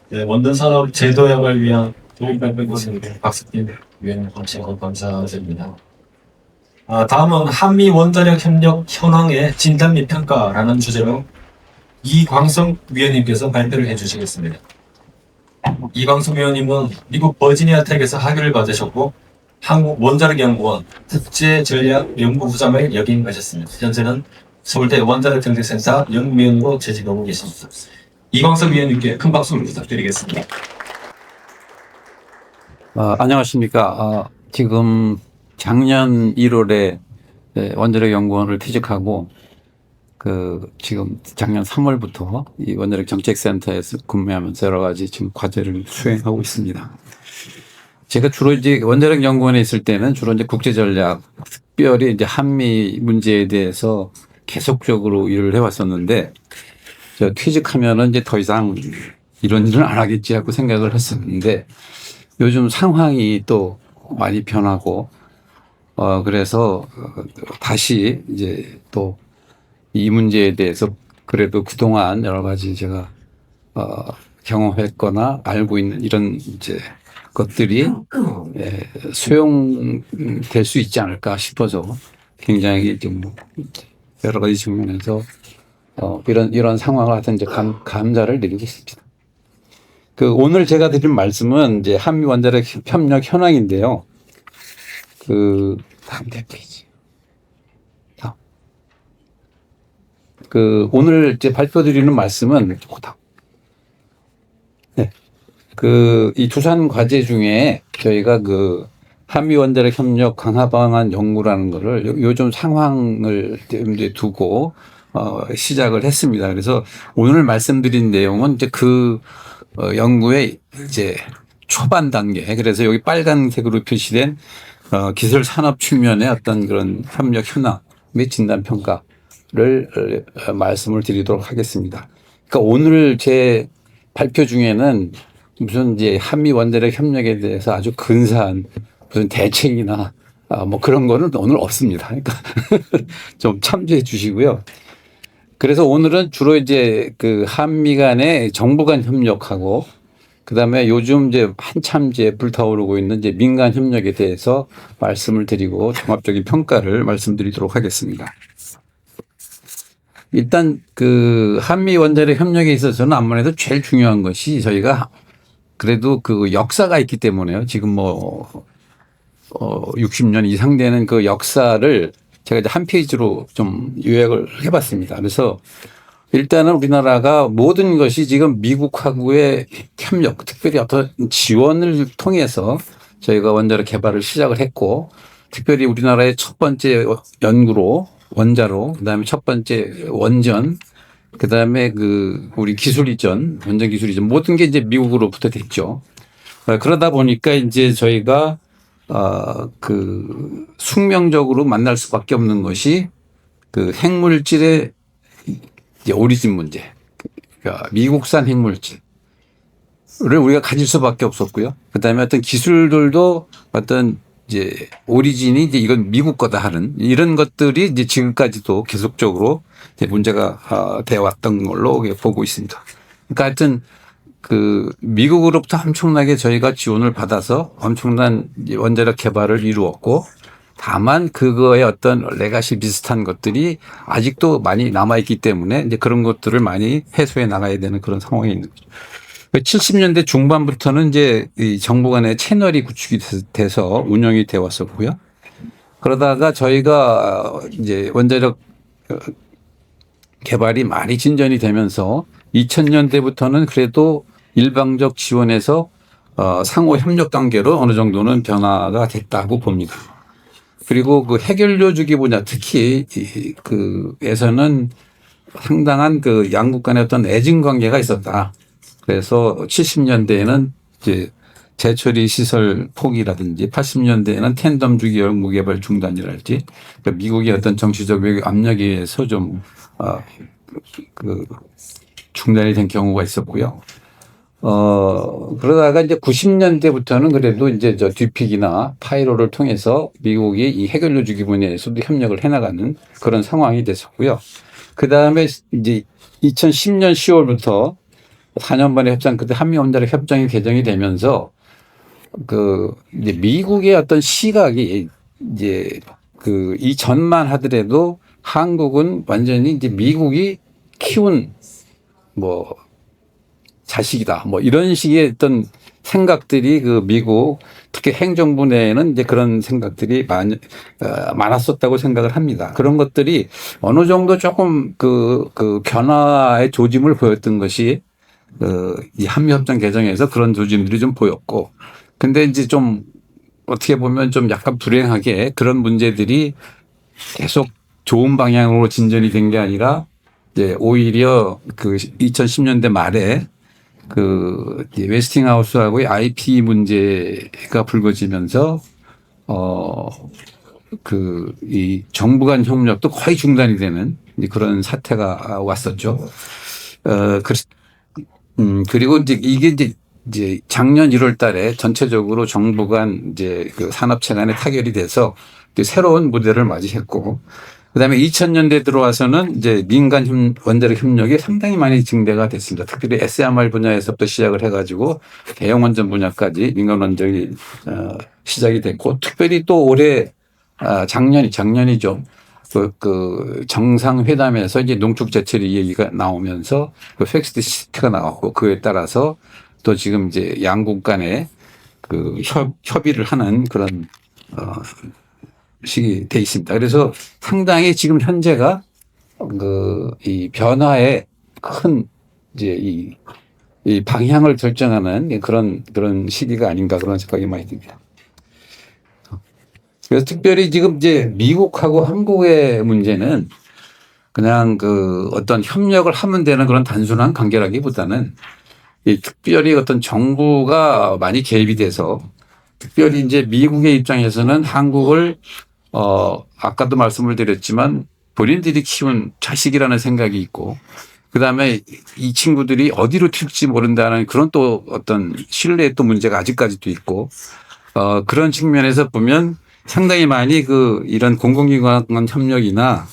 네, 원전 산업 제도약을 위한 도움 발표 것은 박석진 위원 감시고 감사드립니다. 다음은 한미 원자력 협력 현황의 진단 및 평가라는 주제로 이광성 위원님께서 발표를 해주시겠습니다. 이광성 위원님은 미국 버지니아 텍에서 학위를 받으셨고 한국원자력연구원 국제전략연구부장을 역임하셨습니다. 현재는 서울대 원자력정책센터 연구위원으로 재직하고 계십니다. 이광석 위원님께 큰 박수를 부탁드리겠습니다. 안녕하십니까. 지금 작년 1월에 원자력연구원을 퇴직하고 지금 작년 3월부터 이 원자력정책센터에서 근무하면서 여러 가지 지금 과제를 수행하고 있습니다. 제가 주로 이제 원자력연구원에 있을 때는 주로 이제 국제전략, 특별히 이제 한미 문제에 대해서 계속적으로 일을 해왔었는데, 저 퇴직하면은 이제 더 이상 이런 일은 안 하겠지 하고 생각을 했었는데, 요즘 상황이 또 많이 변하고, 그래서 다시 이제 또 이 문제에 대해서 그래도 그동안 여러 가지 제가 경험했거나 알고 있는 이런 이제 것들이 수용될 수 있지 않을까 싶어서 굉장히 좀 여러 가지 측면에서 이런 상황을 하여튼 이제 감사를 드리고 있습니다. 오늘 제가 드린 말씀은 이제 한미 원자력 협력 현황인데요. 다음 페이지. 다음. 오늘 이제 발표드리는 말씀은 네. 이 두산 과제 중에 저희가 한미 원자력 협력 강화 방안 연구라는 거를 요즘 상황을 이제 두고 시작을 했습니다. 그래서 오늘 말씀드린 내용은 이제 연구의 이제 초반 단계. 그래서 여기 빨간색으로 표시된 기술 산업 측면의 어떤 그런 협력 현황 및 진단 평가를 말씀을 드리도록 하겠습니다. 그러니까 오늘 제 발표 중에는 무슨 이제 한미 원자력 협력에 대해서 아주 근사한 무슨 대책이나 뭐 그런 거는 오늘 없습니다. 그러니까 좀 참조해 주시고요. 그래서 오늘은 주로 이제 한미 간의 정부 간 협력하고 그다음에 요즘 이제 한참 이제 불타오르고 있는 이제 민간 협력에 대해서 말씀을 드리고 종합적인 평가를 말씀드리도록 하겠습니다. 일단 한미 원자력 협력에 있어서는 아무래도 제일 중요한 것이 저희가 그래도 역사가 있기 때문에요. 지금 60년 이상 되는 역사를 제가 이제 한 페이지로 좀 요약을 해봤습니다. 그래서 일단은 우리나라가 모든 것이 지금 미국하고의 협력, 특별히 어떤 지원을 통해서 저희가 원자력 개발을 시작을 했고, 특별히 우리나라의 첫 번째 연구로 원자로, 그다음에 첫 번째 원전, 그다음에 우리 기술 이전, 원전 기술 이전 모든 게 이제 미국으로부터 됐죠. 그러다 보니까 이제 저희가 숙명적으로 만날 수밖에 없는 것이 핵물질의 이제 오리진 문제. 그러니까 미국산 핵물질을 우리가 가질 수밖에 없었고요. 그다음에 어떤 기술들도 어떤 이제 오리진이 이제 이건 미국 거다 하는 이런 것들이 이제 지금까지도 계속적으로 이제 문제가 되어 왔던 걸로 보고 있습니다. 그러니까 하여튼 미국으로부터 엄청나게 저희가 지원을 받아서 엄청난 원자력 개발을 이루었고 다만 그거의 어떤 레가시 비슷한 것들이 아직도 많이 남아있기 때문에 이제 그런 것들을 많이 해소해 나가야 되는 그런 상황이 있는 거죠. 70년대 중반부터는 이제 이 정부 간의 채널이 구축이 돼서 운영이 되어 왔었고요. 그러다가 저희가 이제 원자력 개발이 많이 진전이 되면서 2000년대부터는 그래도 일방적 지원에서 상호 협력 단계로 어느 정도는 변화가 됐다고 봅니다. 그리고 해결료 주기 분야 특히 에서는 상당한 양국 간의 어떤 애증 관계가 있었다. 그래서 70년대에는 이제 재처리 시설 포기라든지 80년대에는 텐덤 주기 연구 개발 중단이랄지 그러니까 미국의 어떤 정치적 압력에 의해서 좀 중단이 된 경우가 있었고요. 그러다가 이제 90년대부터는 그래도 이제 뒤픽이나 파이로를 통해서 미국이 이 해결료 주기 분야에서도 협력을 해나가는 그런 상황이 됐었고요. 그 다음에 이제 2010년 10월부터 4년 만에 협상, 그때 한미원자력 협정이 개정이 되면서 이제 미국의 어떤 시각이 이제 이전만 하더라도 한국은 완전히 이제 미국이 키운 뭐 자식이다. 뭐 이런 식의 어떤 생각들이 미국 특히 행정부 내에는 이제 그런 생각들이 많았었다고 생각을 합니다. 그런 것들이 어느 정도 조금 변화의 조짐을 보였던 것이 이 한미협정 개정에서 그런 조짐들이 좀 보였고, 근데 이제 좀 어떻게 보면 좀 약간 불행하게 그런 문제들이 계속 좋은 방향으로 진전이 된 게 아니라 이제 오히려 2010년대 말에 웨스팅하우스하고의 IP 문제가 불거지면서 이 정부 간 협력도 거의 중단이 되는 그런 사태가 왔었죠. 그리고 이게 이제 작년 1월 달에 전체적으로 정부 간 산업체 간에 타결이 돼서 새로운 무대를 맞이했고, 그다음에 2000년대 들어와서는 이제 민간 원자력 협력이 상당히 많이 증대가 됐습니다. 특별히 SMR 분야에서부터 시작을 해가지고 대형 원전 분야까지 민간 원전이 시작이 됐고, 특별히 또 올해 작년이죠. 정상회담에서 이제 농축 제철이 얘기가 나오면서 팩스트 시트가 나왔고, 그에 따라서 또 지금 이제 양국 간에 협의를 하는 그런 식이 돼 있습니다. 그래서 상당히 지금 현재가 이 변화의 큰 이제 이 방향을 결정하는 그런 시기가 아닌가 그런 생각이 많이 듭니다. 그래서 특별히 지금 이제 미국하고 한국의 문제는 그냥 어떤 협력을 하면 되는 그런 단순한 관계라기보다는 특별히 어떤 정부가 많이 개입이 돼서, 특별히 이제 미국의 입장에서는 한국을 아까도 말씀을 드렸지만 본인들이 키운 자식이라는 생각이 있고, 그다음에 이 친구들이 어디로 튈지 모른다는 그런 또 어떤 신뢰의 또 문제가 아직까지도 있고, 그런 측면에서 보면 상당히 많이 이런 공공기관 협력이나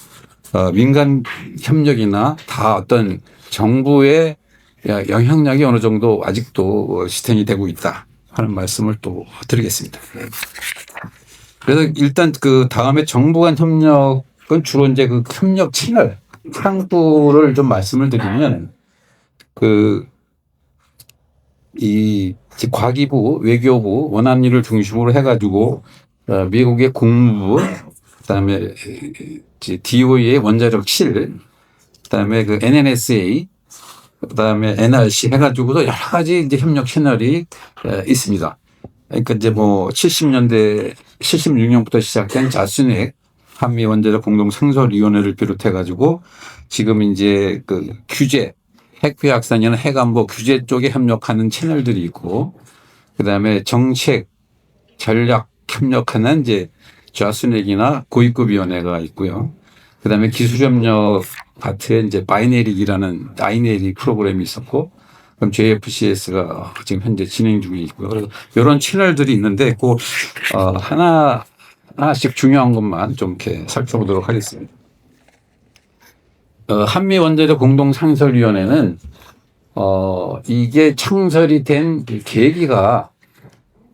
민간 협력이나 다 어떤 정부의 영향력이 어느 정도 아직도 지탱이 되고 있다 하는 말씀을 또 드리겠습니다. 그래서 일단 다음에 정부 간 협력은 주로 이제 협력 채널, 창구를 좀 말씀을 드리면 이 과기부, 외교부, 원안위를 중심으로 해가지고 미국의 국무부, 그다음에 DOE의 원자력 7, 그다음에 NNSA, 그다음에 NRC 해가지고도 여러 가지 이제 협력 채널이 있습니다. 그러니까 이제 76년부터 시작된 자순핵 한미 원자력 공동 상설위원회를 비롯해가지고 지금 이제 규제, 핵 확산이나 핵안보 규제 쪽에 협력하는 채널들이 있고, 그다음에 정책, 전략 협력하는 이제 자순핵이나 고위급위원회가 있고요. 그다음에 기술협력 파트에 이제 바이네리 프로그램이 있었고, 그럼 JFCS가 지금 현재 진행 중에 있고요. 그래서 이런 채널들이 있는데 하나씩 중요한 것만 좀 이렇게 살펴보도록 하겠습니다. 한미 원자력 공동 상설위원회는 이게 창설이 된 계기가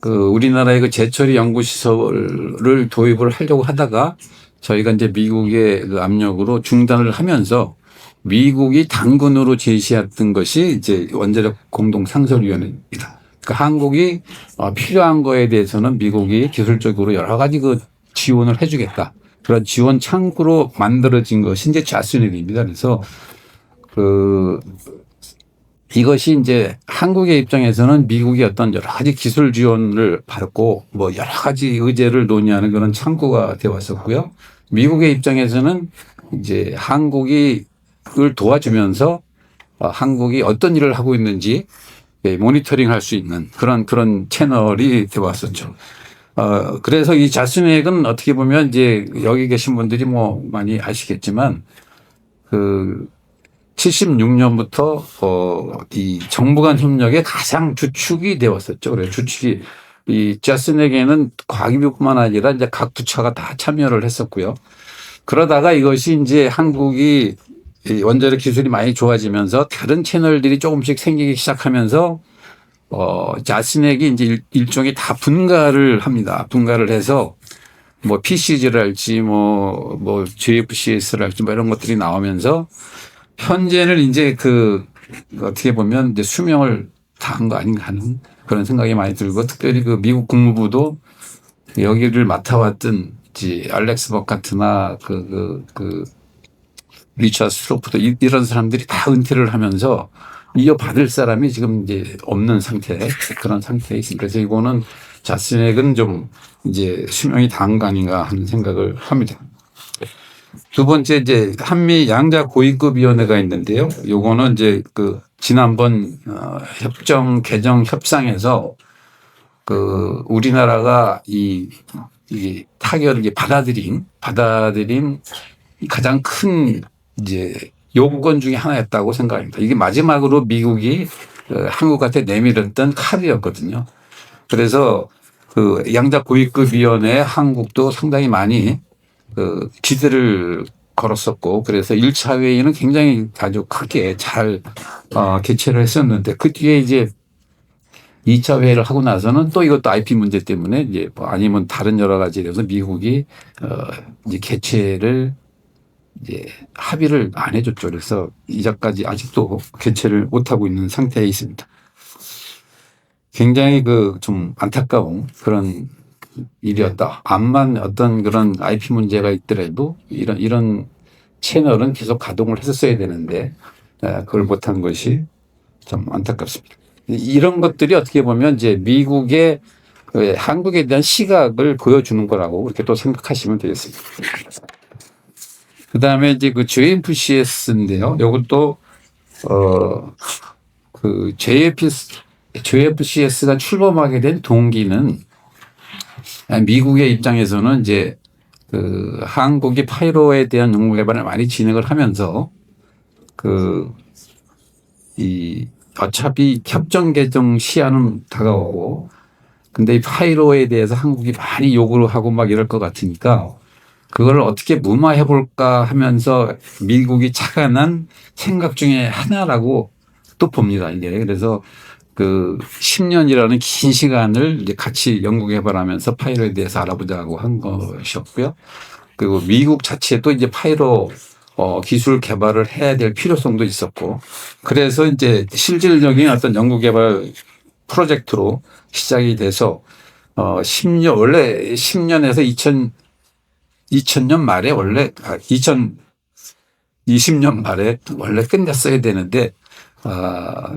우리나라의 제철이 연구시설을 도입을 하려고 하다가 저희가 이제 미국의 압력으로 중단을 하면서 미국이 당근으로 제시했던 것이 이제 원자력 공동 상설위원회입니다. 그러니까 한국이 필요한 거에 대해서는 미국이 기술적으로 여러 가지 지원을 해주겠다. 그런 지원 창구로 만들어진 것이 이제 자순핵입니다. 그래서 이것이 이제 한국의 입장에서는 미국이 어떤 여러 가지 기술 지원을 받고 여러 가지 의제를 논의하는 그런 창구가 되어 왔었고요. 미국의 입장에서는 이제 한국을 도와주면서 한국이 어떤 일을 하고 있는지 모니터링 할 수 있는 그런 채널이 되어 왔었죠. 그래서 이 자순핵은 어떻게 보면 이제 여기 계신 분들이 많이 아시겠지만 76년부터 이 정부 간 협력의 가장 주축이 되었었죠. 그래서 주축이 이 자순핵에는 과기부뿐만 아니라 이제 각 부처가 다 참여를 했었고요. 그러다가 이것이 이제 한국이 이 원자력 기술이 많이 좋아지면서 다른 채널들이 조금씩 생기기 시작하면서 자스넥이 이제 일종의 다 분가를 합니다. 분가를 해서 뭐 PCG랄지 뭐 JFCS랄지 뭐 이런 것들이 나오면서 현재는 이제 그 어떻게 보면 이제 수명을 다한 거 아닌가 하는 그런 생각이 많이 들고, 특별히 그 미국 국무부도 여기를 맡아왔던 알렉스 버카트나 리처드 스트로프도 이런 사람들이 다 은퇴를 하면서 이어받을 사람이 지금 이제 없는 상태, 그런 상태에 있습니다. 그래서 이거는 자스넥은 좀 이제 수명이 다한 거 아닌가 하는 생각을 합니다. 두 번째 이제 한미 양자 고위급 위원회가 있는데요. 요거는 이제 그 지난번 협정 개정 협상에서 그 우리나라가 이 타결을 받아들인 가장 큰 이제 요구권 중에 하나였다고 생각합니다. 이게 마지막으로 미국이 한국한테 내밀었던 카드였거든요. 그래서 그 양자 고위급 위원회에 한국도 상당히 많이 그 기대를 걸었었고, 그래서 1차 회의는 굉장히 아주 크게 잘 개최를 했었는데, 그 뒤에 이제 2차 회의를 하고 나서는 또 이것도 IP 문제 때문에 이제 뭐 아니면 다른 여러 가지 이래서 미국이 이제 개최를 이제 합의를 안 해줬죠. 그래서 이자까지 아직도 개최를 못 하고 있는 상태에 있습니다. 굉장히 그 좀 안타까운 그런 일이었다. 암만 어떤 그런 IP 문제가 있더라도 이런 채널은 계속 가동을 했었어야 되는데 그걸 못한 것이 좀 안타깝습니다. 이런 것들이 어떻게 보면 이제 미국의 한국에 대한 시각을 보여주는 거라고 그렇게 또 생각하시면 되겠습니다. 그 다음에 이제 그 JFCS인데요. 이것도 그 JFCS가 출범하게 된 동기는 미국의 입장에서는 이제 그 한국이 파이로에 대한 연구 개발을 많이 진행을 하면서 어차피 협정 개정 시한은 다가오고, 근데 이 파이로에 대해서 한국이 많이 요구를 하고 막 이럴 것 같으니까 그걸 어떻게 무마해 볼까 하면서 미국이 착안한 생각 중에 하나라고 또 봅니다. 이게 그래서 그 10년이라는 긴 시간을 이제 같이 연구 개발하면서 파이로에 대해서 알아보자고 한 것이었고요. 그리고 미국 자체도 이제 파이로 기술 개발을 해야 될 필요성도 있었고, 그래서 이제 실질적인 어떤 연구 개발 프로젝트로 시작이 돼서 10년 원래 10년에서 2000년 말에 원래 2020년 말에 원래 끝냈어야 되는데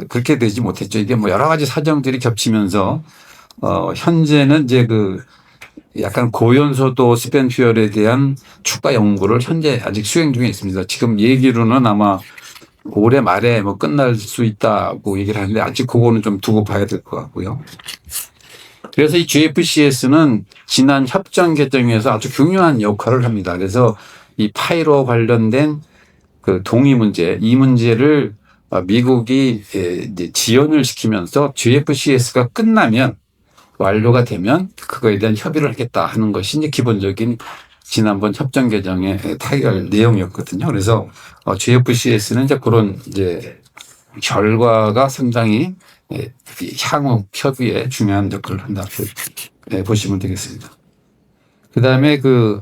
그렇게 되지 못했죠. 이게 뭐 여러 가지 사정들이 겹치면서 현재는 이제 그 약간 고연소도 스펜 퓨얼에 대한 추가 연구를 현재 아직 수행 중에 있습니다. 지금 얘기로는 아마 올해 말에 뭐 끝날 수 있다고 얘기를 하는데 아직 그거는 좀 두고 봐야 될 것 같고요. 그래서 이 GFCS는 지난 협정 개정에서 아주 중요한 역할을 합니다. 그래서 이 파이로 관련된 그 동의 문제, 이 문제를 미국이 이제 지연을 시키면서 GFCS가 끝나면 완료가 되면 그거에 대한 협의를 하겠다 하는 것이 이제 기본적인 지난번 협정 개정의 타결 내용이었거든요. 그래서 GFCS는 이제 그런 이제 결과가 상당히 향후 협의에 중요한 역할을 한다 보시면 되겠습니다. 그 다음에 그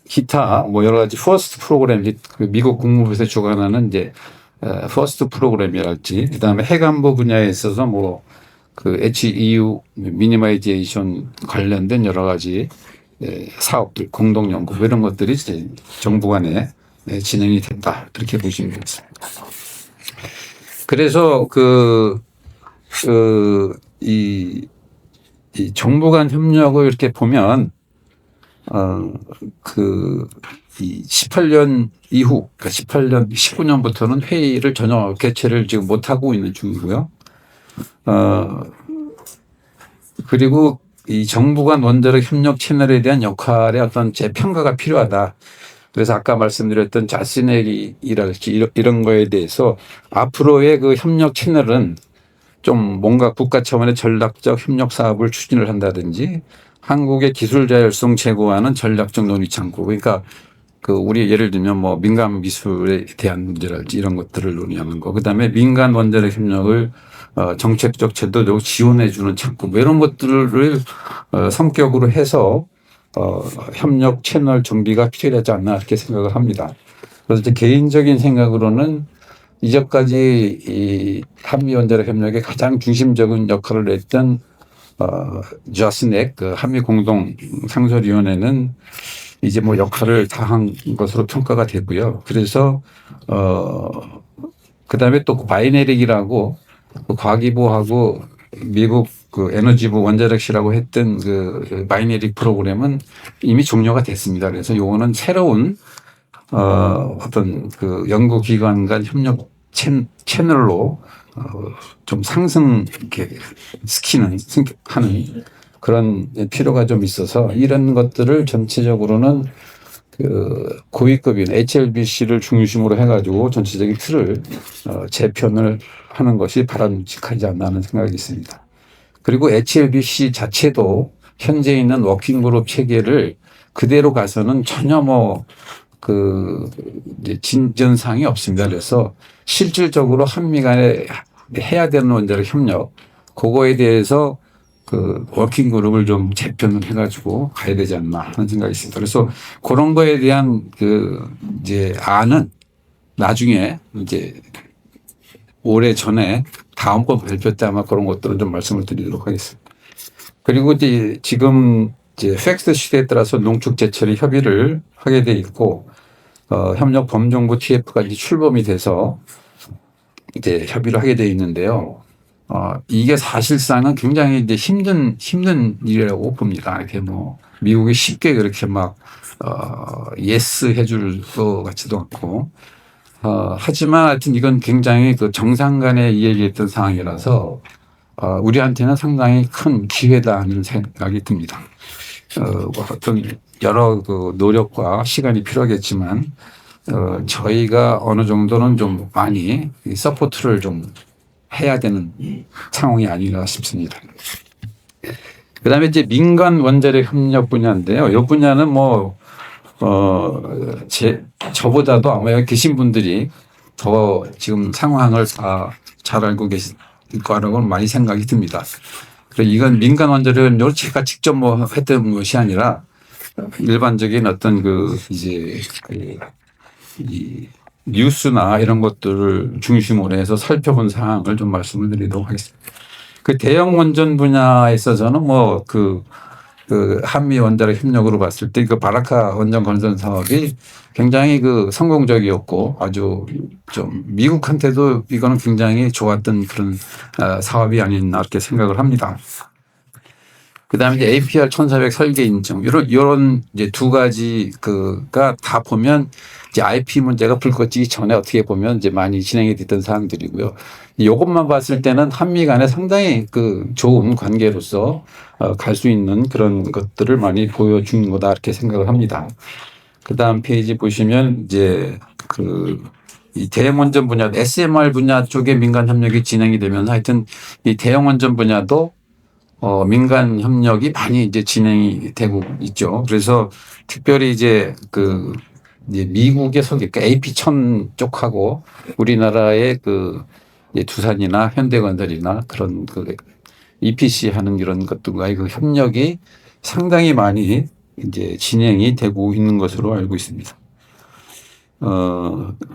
기타 뭐 여러 가지 퍼스트 프로그램, 미국 국무부에서 주관하는 이제 퍼스트 프로그램이랄지, 그 다음에 해관보 분야에 있어서 뭐 그 HEU 미니마이제이션 관련된 여러 가지 사업들, 공동 연구 이런 것들이 이제 정부 간에 진행이 됐다, 그렇게 보시면 되겠습니다. 그래서 이 정부 간 협력을 이렇게 보면 이 18년 이후, 그러니까 18년, 19년부터는 회의를 전혀 개최를 지금 못 하고 있는 중이고요. 그리고 이 정부 간 원자력 협력 채널에 대한 역할의 어떤 재평가가 필요하다. 그래서 아까 말씀드렸던 자스넥이랄지 이런 거에 대해서 앞으로의 그 협력 채널은 좀 뭔가 국가 차원의 전략적 협력 사업을 추진을 한다든지 한국의 기술 자율성 제고하는 전략적 논의 창구, 그러니까 우리 예를 들면 뭐 민간 기술에 대한 문제랄지 이런 것들을 논의하는 거. 그다음에 민간 원자력 협력을 정책적 제도적으로 지원해주는 창구 뭐 이런 것들을 성격으로 해서 협력 채널 정비가 필요하지 않나 이렇게 생각을 합니다. 그래서 이제 개인적인 생각으로는 이전까지 이 한미 원자력 협력의 가장 중심적인 역할을 했던 자스넥 그 한미 공동 상설위원회는 이제 뭐 역할을 다한 것으로 평가가 되고요. 그래서 그다음에 또 바이네릭이라고 과기부하고 미국 그 에너지부 원자력실하고 했던 그 바이네릭 프로그램은 이미 종료가 됐습니다. 그래서 요거는 새로운 어떤 그 연구기관 간 협력 채널로 좀 상승 이렇게 하는 그런 필요가 좀 있어서 이런 것들을 전체적으로는 그 고위급인 HLBC를 중심으로 해가지고 전체적인 틀을 재편을 하는 것이 바람직하지 않나 하는 생각이 있습니다. 그리고 HLBC 자체도 현재 있는 워킹그룹 체계를 그대로 가서는 전혀 이제 진전사항이 없습니다. 그래서 실질적으로 한미 간에 해야 되는 원자력 협력, 그거에 대해서 그 워킹 그룹을 좀 재편을 해가지고 가야 되지 않나 하는 생각이 있습니다. 그래서 그런 거에 대한 이제 안은 나중에 이제 올해 전에 다음번 발표 때 아마 그런 것들은 좀 말씀을 드리도록 하겠습니다. 그리고 이제 지금 이제 팩스 시대에 따라서 농축 제철이 협의를 하게 돼 있고 협력 범정부 TF가 이제 출범이 돼서 이제 협의를 하게 돼 있는데요. 이게 사실상은 굉장히 이제 힘든 일이라고 봅니다. 이렇게 뭐 미국이 쉽게 그렇게 예스 해줄 것 같지도 않고. 하지만 하여튼 이건 굉장히 그 정상 간에 이야기했던 상황이라서 우리한테는 상당히 큰 기회다 하는 생각이 듭니다. 어떤 여러 그 노력과 시간이 필요하겠지만 저희가 어느 정도는 좀 많이 서포트를 좀 해야 되는 상황이 아닌가 싶습니다. 그다음에 이제 민간 원자력 협력 분야인데요. 이 분야는 저보다도 아마 여기 계신 분들이 더 지금 상황을 다 잘 알고 계실 거라고는 많이 생각이 듭니다. 그래서 이건 민간 원자력 협력을 제가 직접 했던 것이 아니라 일반적인 어떤 이 뉴스나 이런 것들을 중심으로 해서 살펴본 사항을 좀 말씀을 드리도록 하겠습니다. 그 대형 원전 분야에 있어서는 그 한미 원자력 협력으로 봤을 때 그 바라카 원전 건설 사업이 굉장히 성공적이었고 아주 좀 미국한테도 이거는 굉장히 좋았던 그런 사업이 아니었나 이렇게 생각을 합니다. 그다음에 이제 APR 1400 설계 인증 이런 이제 두 가지가 다 보면 이제 IP 문제가 불거지기 전에 어떻게 보면 이제 많이 진행이 됐던 사항들이고요. 이것만 봤을 때는 한미 간에 상당히 좋은 관계로서 갈 수 있는 그런 것들을 많이 보여준 거다 이렇게 생각을 합니다. 그다음 페이지 보시면 이제 이 대형 원전 분야, SMR 분야 쪽에 민간 협력이 진행이 되면서 하여튼 이 대형 원전 분야도 민간 협력이 많이 이제 진행이 되고 있죠. 그래서 특별히 이제 이제 미국의 그러니까 AP1000 쪽하고 우리나라의 이제 두산이나 현대건설이나 그런 EPC 하는 이런 것들과의 협력이 상당히 많이 이제 진행이 되고 있는 것으로 알고 있습니다.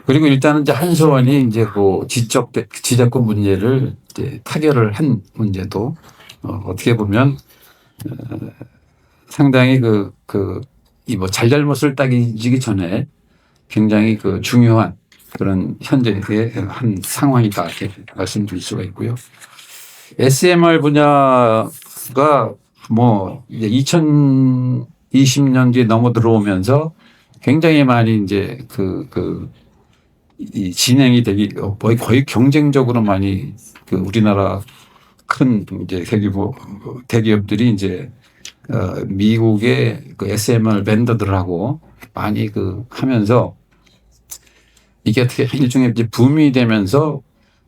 그리고 일단은 이제 한수원이 이제 지적권 문제를 이제 타결을 한 문제도 어떻게 보면 상당히 이 잘잘못을 따지기 전에 굉장히 중요한 그런 현재의 한 상황이다 이렇게 말씀드릴 수가 있고요. SMR 분야가 이제 2020년 뒤에 넘어 들어오면서 굉장히 많이 이제 이 진행이 되기 거의 경쟁적으로 많이 우리나라 큰 이제 대기업들이 이제 미국의 SMR 밴더들하고 많이 하면서 이게 어떻게 일종의 이제 붐이 되면서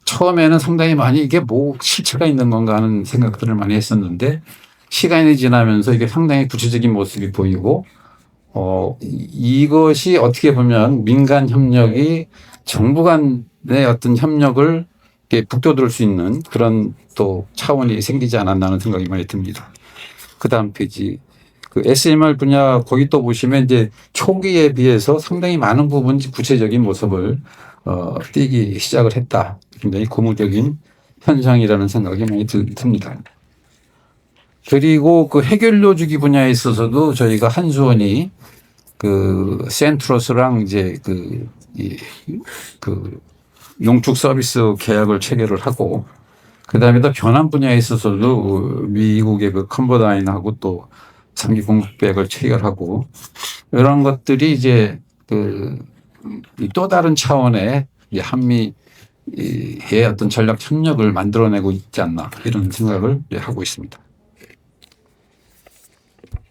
처음에는 상당히 많이 이게 실체가 있는 건가 하는 생각들을 많이 했었는데 시간이 지나면서 이게 상당히 구체적인 모습이 보이고 이것이 어떻게 보면 민간 협력이 정부 간의 어떤 협력을 이렇게 북돋을 수 있는 그런 또 차원이 생기지 않았나 하는 생각이 많이 듭니다. 그 다음 페이지. 그 SMR 분야 거기 또 보시면 이제 초기에 비해서 상당히 많은 부분 구체적인 모습을 띄기 시작을 했다. 굉장히 고무적인 현상이라는 생각이 많이 듭니다. 그리고 그 해결료 주기 분야에 있어서도 저희가 한수원이 그 센트러스랑 이제 그 농축 서비스 계약을 체결을 하고 그다음에 또 변환 분야에 있어서도 미국의 그 컴버다인하고 또 장기 공급계약을 체결하고 이런 것들이 이제 그 또 다른 차원의 한미의 어떤 전략 협력을 만들어내고 있지 않나 이런 생각을 하고 있습니다.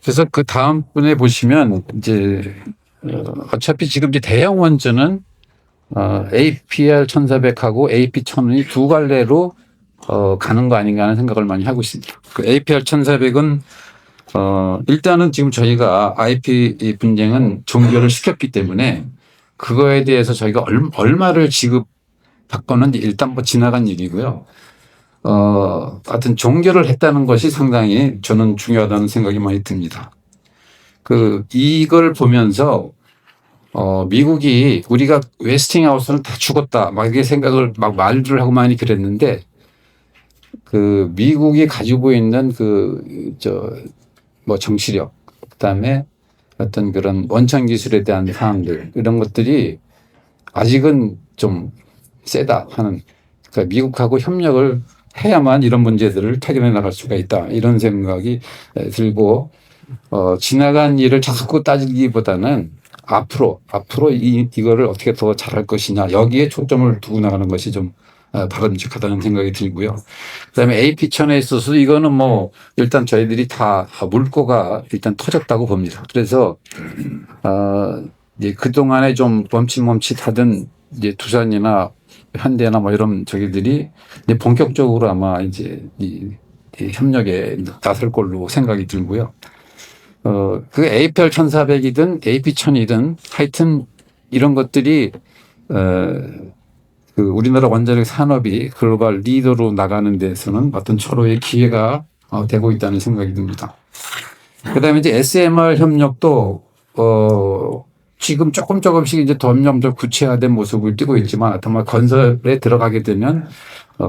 그래서 그 다음 분에 보시면 이제 어차피 지금 이제 대형 원전은 APR 1400하고 AP 1000이 두 갈래로 가는 거 아닌가 하는 생각을 많이 하고 있습니다. 그 APR 1400은 일단은 지금 저희가 IP 분쟁은 종결을 시켰기 때문에 그거에 대해서 저희가 얼마를 지급받거는 일단 뭐 지나간 일이고요. 하여튼 종결을 했다는 것이 상당히 저는 중요하다는 생각이 많이 듭니다. 이걸 보면서, 미국이 우리가 웨스팅하우스는 다 죽었다. 막 이게 생각을 막 말을 하고 많이 그랬는데, 미국이 가지고 있는 정치력, 그 다음에 어떤 그런 원천 기술에 대한 사항들, 이런 것들이 아직은 좀 세다 하는, 그러니까 미국하고 협력을 해야만 이런 문제들을 타결해 나갈 수가 있다. 이런 생각이 들고, 지나간 일을 자꾸 따지기보다는 앞으로 이거를 어떻게 더 잘할 것이냐. 여기에 초점을 두고 나가는 것이 좀 바람직하다는 생각이 들고요. 그 다음에 AP1000에 있어서 이거는 뭐 일단 저희들이 다 물꼬가 일단 터졌다고 봅니다. 그래서, 이제 그동안에 좀 멈칫멈칫하던 이제 두산이나 현대나 뭐 이런 저기들이 이제 본격적으로 아마 이제 이 협력에 나설 걸로 생각이 들고요. 그 APR 1400이든 AP 1000이든 하여튼 이런 것들이 우리나라 원자력 산업이 글로벌 리더로 나가는 데서는 어떤 초로의 기회가 되고 있다는 생각이 듭니다. 그다음에 이제 SMR 협력도 지금 조금씩 이제 점점 더 구체화된 모습을 띠고 있지만 정말 건설에 들어가게 되면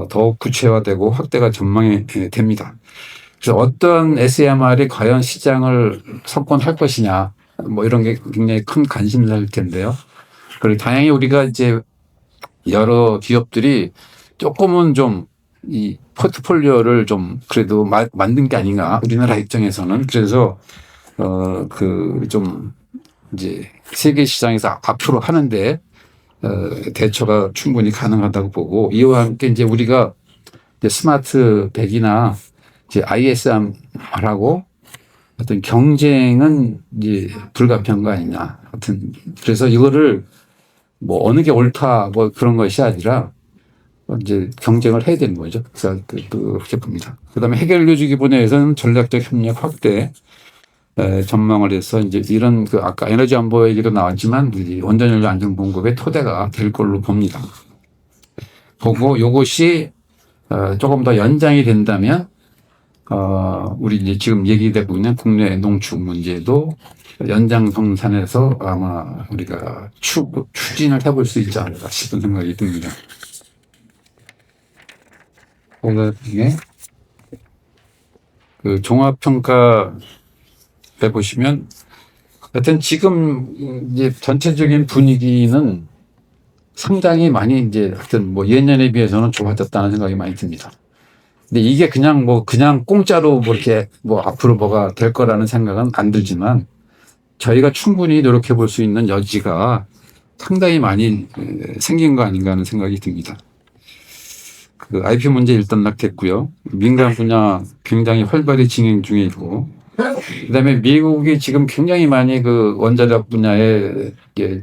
더욱 구체화되고 확대가 전망이 됩니다. 그래서 어떤 SMR이 과연 시장을 석권할 것이냐 뭐 이런 게 굉장히 큰 관심사일 텐데요. 그리고 다행히 우리가 이제 여러 기업들이 조금은 좀 이 포트폴리오를 좀 그래도 만든 게 아닌가 우리나라 입장에서는. 그래서 좀 이제 세계 시장에서 앞으로 하는데 대처가 충분히 가능하다고 보고, 이와 함께 이제 우리가 이제 스마트 100이나 이제 ISMR하고 어떤 경쟁은 이제 불가피한 거 아니냐. 하여튼 그래서 이거를 뭐 어느 게 옳다 뭐 그런 것이 아니라 이제 경쟁을 해야 되는 거죠. 그래서 그렇게 봅니다. 그다음에 해결료 주기 분야에서는 전략적 협력 확대 전망을 해서 이제 이런 아까 에너지 안보 얘기도 나왔지만 원전연료 안전 공급의 토대가 될 걸로 봅니다. 보고 이것이 조금 더 연장이 된다면 우리 이제 지금 얘기되고 있는 국내 농축 문제도 연장성산에서 아마 우리가 추진을 해볼 수 있지 않을까 싶은 생각이 듭니다. 이게 종합평가에 보시면 하여튼 지금 이제 전체적인 분위기는 상당히 많이 이제 하여튼 뭐 예년에 비해서는 좋아졌다는 생각이 많이 듭니다. 근데 이게 그냥 공짜로 뭐 이렇게 뭐 앞으로 뭐가 될 거라는 생각은 안 들지만 저희가 충분히 노력해 볼 수 있는 여지가 상당히 많이 생긴 거 아닌가 하는 생각이 듭니다. IP 문제 일단락됐고요. 민간 분야 굉장히 활발히 진행 중에 있고, 그다음에 미국이 지금 굉장히 많이 원자력 분야에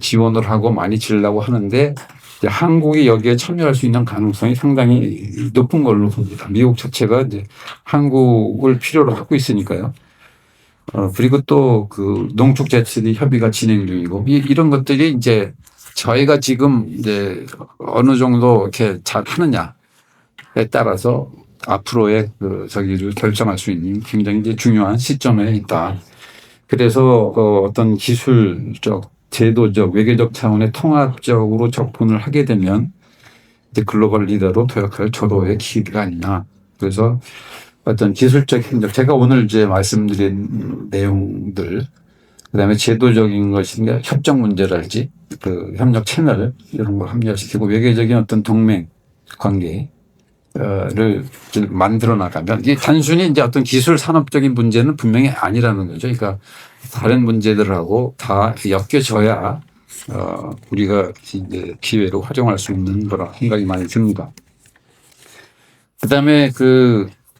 지원을 하고 많이 지으려고 하는데 이제 한국이 여기에 참여할 수 있는 가능성이 상당히 높은 걸로 봅니다. 미국 자체가 이제 한국을 필요로 하고 있으니까요. 그리고 또 그 농축제철이 협의가 진행 중이고 이런 것들이 이제 저희가 지금 이제 어느 정도 이렇게 잘 하느냐에 따라서 앞으로의 그 저기를 결정할 수 있는 굉장히 이제 중요한 시점에 있다. 그래서 어떤 기술적, 제도적, 외교적 차원의 통합적으로 접근을 하게 되면 이제 글로벌 리더로 도약할 저로의 기회가 아니냐. 그래서 어떤 기술적 협력, 제가 오늘 이제 말씀드린 내용들, 그다음에 제도적인 것인가 협정 문제랄지 그 협력 채널 이런 걸 합리화시키고 외교적인 어떤 동맹 관계를 만들어 나가면 이게 단순히 이제 어떤 기술 산업적인 문제는 분명히 아니라는 거죠. 그러니까 다른 문제들하고 다 엮여져야 우리가 이제 기회로 활용할 수 있는 거라 생각이 많이 듭니다. 그다음에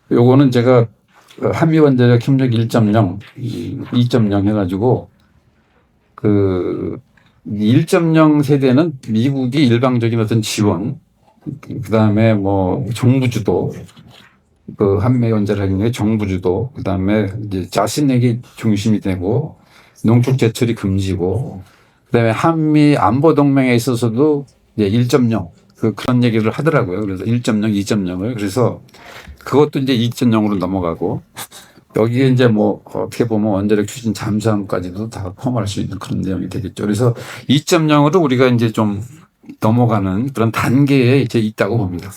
요거는 제가 한미 원자력 협력 1.0, 2.0 해가지고 1.0 세대는 미국이 일방적인 어떤 지원, 그다음에 뭐 정부 주도, 한미 원자력 협력의 정부 주도, 그다음에 이제 자신에게 중심이 되고 농축 제철이 금지고, 그다음에 한미 안보 동맹에 있어서도 이제 1.0 그런 얘기를 하더라고요. 그래서 1.0, 2.0을 그래서 그것도 이제 2.0으로 넘어가고 여기에 이제 뭐 어떻게 보면 원자력 추진 잠수함까지도 다 포함할 수 있는 그런 내용이 되겠죠. 그래서 2.0으로 우리가 이제 좀 넘어가는 그런 단계에 이제 있다고 봅니다.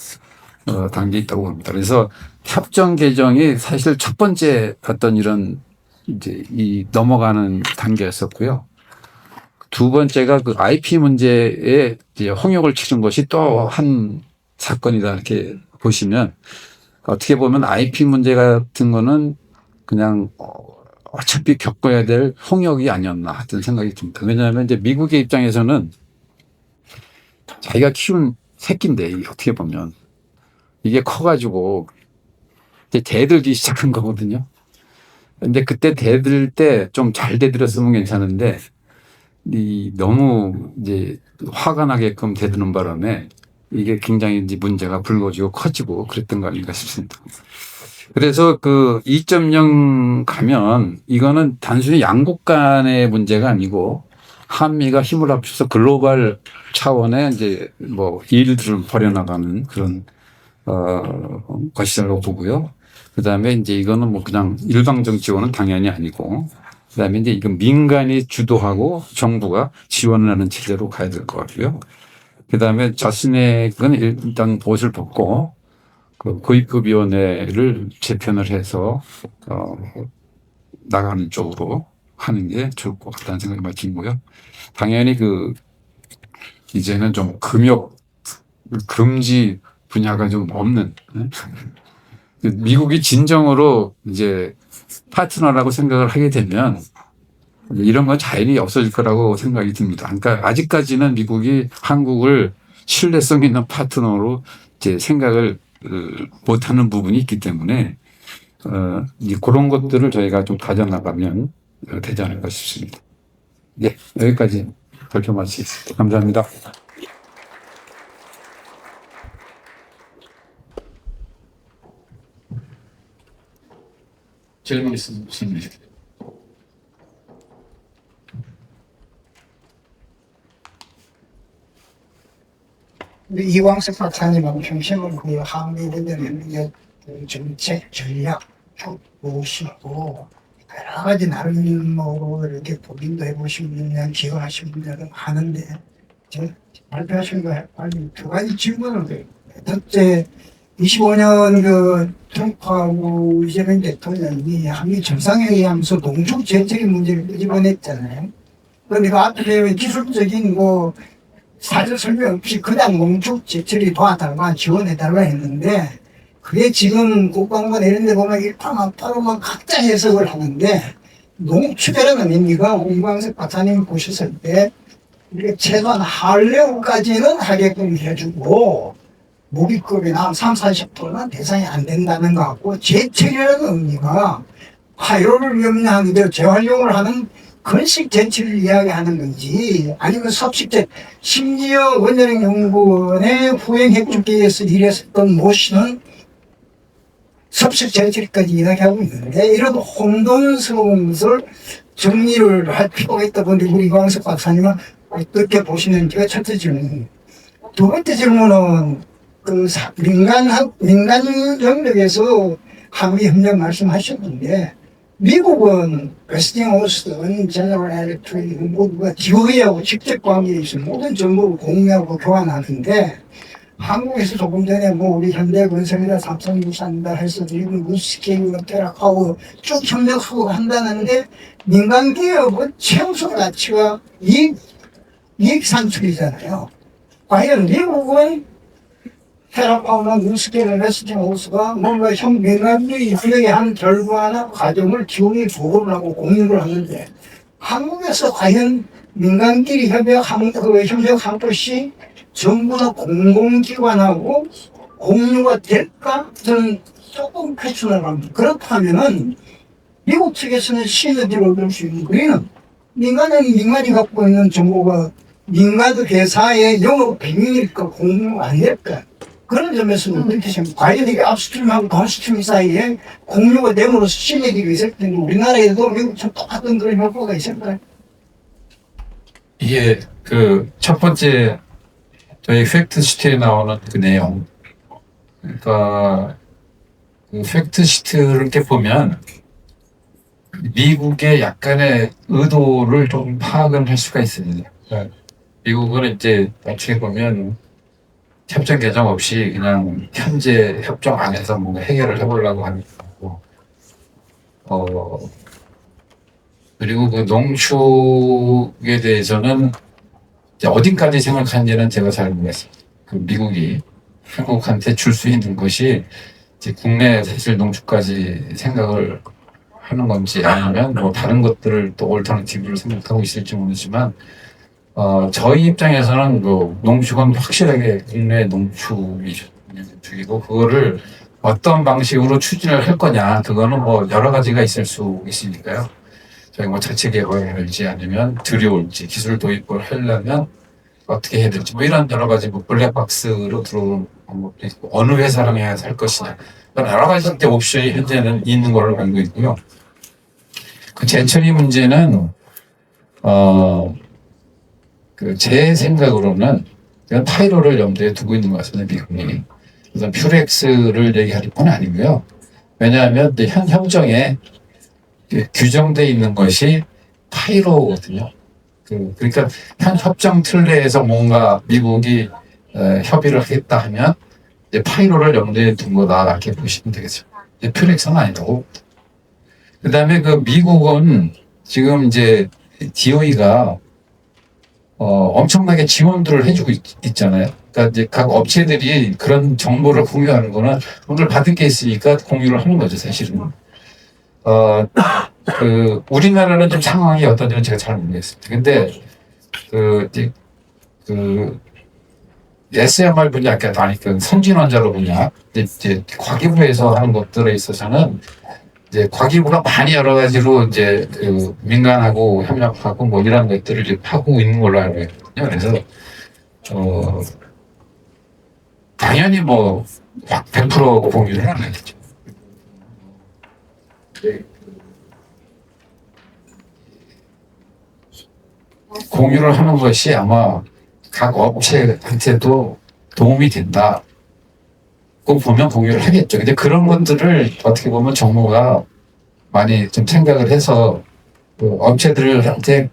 단계에 있다고 봅니다. 그래서 협정 개정이 사실 첫 번째 어떤 이런 이제 이 넘어가는 단계였었고요. 두 번째가 그 IP 문제에 이제 홍역을 치른 것이 또 한 사건이다 이렇게 보시면 어떻게 보면 IP 문제 같은 거는 그냥 어차피 겪어야 될 홍역이 아니었나 하는 생각이 듭니다. 왜냐하면 이제 미국의 입장에서는 자기가 키운 새끼인데 이게 어떻게 보면 이게 커가지고 이제 대들기 시작한 거거든요. 근데 그때 대들 때 좀 잘 대들었으면 괜찮은데 너무 이제 화가 나게끔 대드는 바람에 이게 굉장히 이제 문제가 불거지고 커지고 그랬던 거 아닌가 싶습니다. 그래서 2.0 가면 이거는 단순히 양국 간의 문제가 아니고 한미가 힘을 합쳐서 글로벌 차원의 이제 뭐 일들을 벌여나가는 그런 것이라고 보고요. 그다음에 이제 이거는 뭐 그냥 일방적 지원은 당연히 아니고 그다음에 이제 이건 민간이 주도하고 정부가 지원을 하는 체제로 가야 될 것 같고요. 그다음에 자신의 건 일단 옷을 벗고 고위급위원회를 재편을 해서 나가는 쪽으로 하는 게 좋을 것 같다는 생각이 많이 들고요. 당연히 이제는 좀 금욕 금지 분야가 좀 없는 미국이 진정으로 이제 파트너라고 생각을 하게 되면 이런 건 자연히 없어질 거라고 생각이 듭니다. 그러니까 아직까지는 미국이 한국을 신뢰성 있는 파트너로 이제 생각을 못하는 부분이 있기 때문에 그런 것들을 저희가 좀 가져나가면 되지 않을까 싶습니다. 네, 여기까지 발표 마치겠습니다. 감사합니다. 질문 있으십니까? 이광석 박사님하고 중심을 그 한미 원자력 정책 전략 쭉 보시고 여러 가지 나름으로 이렇게 고민도 해보시고 그냥 기여하신 분들은 하는데 발표하신 거 빨리 두 가지 질문을 드려요. 첫째, 25년 트럼프하고 이재명 대통령이 한미 정상회의 하면서 농축 제철의 문제를 끄집어냈잖아요. 그런데 그 앞에 기술적인 사전 설명 없이 그냥 농축 제철이 도와달라 지원해달라 했는데 그게 지금 국방부나 이런 데 보면 일파만파로만 각자 해석을 하는데 농축이라는 의미가 이광석 박사님 보셨을 때 최소한 한래우까지는 하게끔 해주고 무기급이나 30-40%는 대상이 안 된다는 것 같고 제철이라는 의미가 화요를 염려하는 대로 재활용을 하는 건식 제철을 이야기하는 건지 아니면 섭식제 심지어 원자력 연구원의 후행 핵조기에서 일했었던 모 씨는 협석 제출까지 이야기하고 있는데 이런 혼돈스러운 것을 정리를 할 필요가 있다 보니 우리 이광석 박사님은 어떻게 보시는지가 첫째 질문. 두 번째 질문은 민간 영역에서 한미 협력 말씀하셨는데 미국은 웨스팅호스턴, 제너럴 엘렉트릭 모두가 DOE하고 직접 관계에 있어 모든 정보를 공유하고 교환하는데 한국에서 조금 전에 뭐 우리 현대건설이나 삼성물산이다 해서 지금 루스케이나 테라하고 쭉 협력하고 한다는데 민간 기업은 최우선 가치가 이익 산출이잖아요. 과연 미국은 테라파우나 루스케이나 웨스팅호스가 뭔가 민간비 협력의 한 결과나 과정을 기업에 보고를 하고 공유를 하는데 한국에서 과연 민간끼리 협력한 것이 정부나 공공기관하고 공유가 될까? 저는 조금 퀘스천을 합니다. 그렇다면은 미국 측에서는 시너지를 얻을 수 있는 우리는 민간이 갖고 있는 정보가 민간 회사의 영업 비밀일까 공유 안 될까? 그런 점에서는 어떻게 생각합니까? 과연 이게 업스트림하고 다운스트림 사이에 공유가 됨으로써 시너지가 있을 텐데 우리나라에도 미국처럼 똑같은 그런 효과가 있을까요? 이게 첫 번째 저희 팩트시트에 나오는 그 내용. 그러니까 그 팩트시트를 이렇게 보면 미국의 약간의 의도를 좀 파악을 할 수가 있습니다. 미국은 이제 어떻게 보면 협정 개정 없이 그냥 현재 협정 안에서 뭔가 해결을 해보려고 하는 거고, 그리고 그 농축에 대해서는 이제 어딘까지 생각하는지는 제가 잘 모르겠어요. 그 미국이 한국한테 줄 수 있는 것이 이제 국내 사실 농축까지 생각을 하는 건지 아니면 뭐 다른 것들을 또 올터너티브를 생각하고 있을지 모르지만 저희 입장에서는 그 농축은 확실하게 국내 농축이고 그거를 어떤 방식으로 추진을 할 거냐 그거는 뭐 여러 가지가 있을 수 있으니까요. 저희 뭐 자체 개발을 할지 아니면 들여올지 기술 도입을 하려면 어떻게 해야 될지 뭐 이런 여러 가지 뭐 블랙박스로 들어오는 방법도 있고 어느 회사랑 해야 할 것이냐 여러 가지 옵션이 현재는 있는 걸로 알고 있고요. 그 제철이 문제는 제 생각으로는 파이로를 염두에 두고 있는 것 같습니다. 미국이. 그래서 퓨렉스를 얘기할 건 아니고요. 왜냐하면 현 협정에 규정되어 있는 것이 파이로거든요. 그러니까 현 협정 틀 내에서 뭔가 미국이 협의를 하겠다 하면 이제 파이로를 염두에 둔 거다 이렇게 보시면 되겠죠. 퓨렉스는 아니라고. 그 다음에 미국은 지금 이제 DOE가 엄청나게 지원들을 해주고 있잖아요. 그러니까 이제 각 업체들이 그런 정보를 공유하는 거는 오늘 받은 게 있으니까 공유를 하는 거죠, 사실은. 우리나라는 좀 상황이 어떤지는 제가 잘 모르겠습니다. 근데, SMR 분야, 아니, 선진환자로 분야, 이제 과기부에서 하는 것들에 있어서는 이제 과기부가 많이 여러 가지로 이제 민간하고 협력하고 뭐 이런 것들을 이제 하고 있는 걸로 알고 있거든요. 그래서 당연히 뭐 100% 공유를 안 하겠죠. 공유를 하는 것이 아마 각 업체한테도 도움이 된다. 꼭 보면 공유를 하겠죠. 근데 그런 것들을 어떻게 보면 정부가 많이 좀 생각을 해서 업체들한테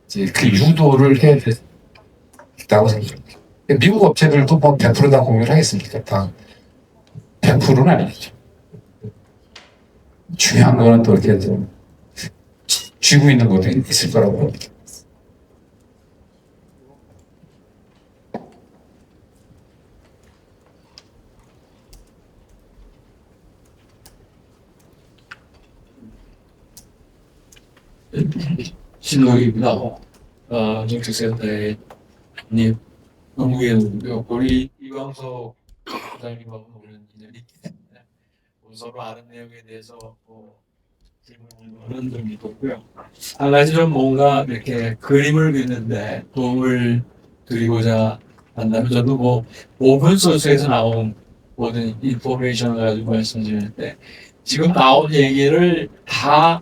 이제 그 유도를 해야 된다고 생각합니다. 미국 업체들도 뭐 100% 다 공유를 하겠습니까? 다 100%는 아니겠죠. 중요한 거는 또 이렇게 좀 쥐고 있는 것도 있을 거라고 봅니다. 신동입니다. 정책센터의 님, 한국에는 우리 이광석 부장님하고 우리는 인연이 있기 때문에 서로 아는 내용에 대해서 질문하는 점이 있고요. 한 가지 좀 뭔가 이렇게 그림을 그리는데 도움을 드리고자 한다면 저도 뭐 오픈소스에서 나온 모든 인포메이션을 가지고 말씀드리는데 지금 나온 얘기를 다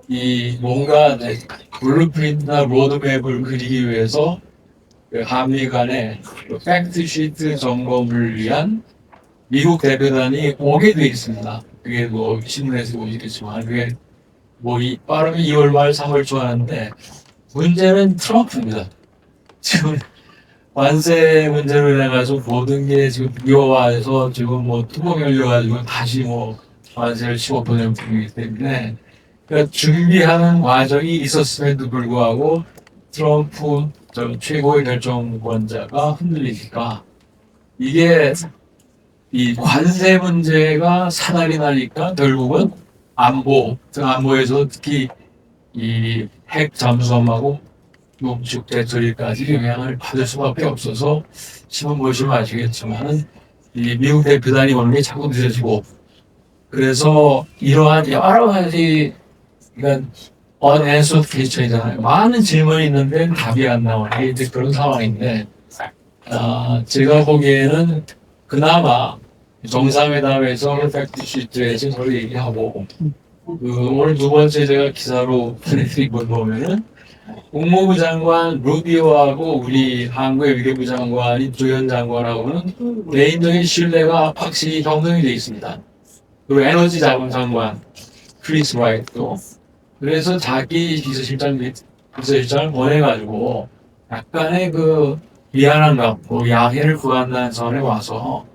이 뭔가 블루프린트나 로드맵을 그리기 위해서 그 한미 간의 그 팩트시트 점검을 위한 미국 대표단이 오게 돼 있습니다. 그게 뭐 신문에서 보시겠지만 그게 뭐 빠르면 2월 말 3월 초 하는데 문제는 트럼프입니다. 지금 관세 문제로 인해가지고 모든 게 지금 미화해서 지금 뭐 뚜껑 열려가지고 다시 뭐 관세를 15% 풀리기 때문에 그러니까 준비하는 과정이 있었음에도 불구하고 트럼프 최고의 결정권자가 흔들리니까 이게 이 관세 문제가 사달이 나니까 결국은 안보에서 특히 이 핵 잠수함하고 농축 대처리까지 영향을 받을 수밖에 없어서 신문 보시면 아시겠지만 이 미국 대표단이 오는 게 자꾸 늦어지고 그래서 이러한 여러 가지 그러니까 unanswered question이잖아요. 많은 질문이 있는데 답이 안 나오는 이제 그런 상황인데 제가 보기에는 그나마 정상회담에서 팩트시트에서 서로 얘기하고 오늘 두 번째 제가 기사로 보내드린 걸 보면은 국무부 장관 루비오하고 우리 한국의 외교부 장관인 조현 장관하고는 개인적인 신뢰가 확실히 형성이 되어 있습니다. 그리고 에너지 자원 장관 크리스 라이트도 그래서 자기 비서실장을 보내가지고 약간의 그 미안함과 양해를 구한다는 선에 와서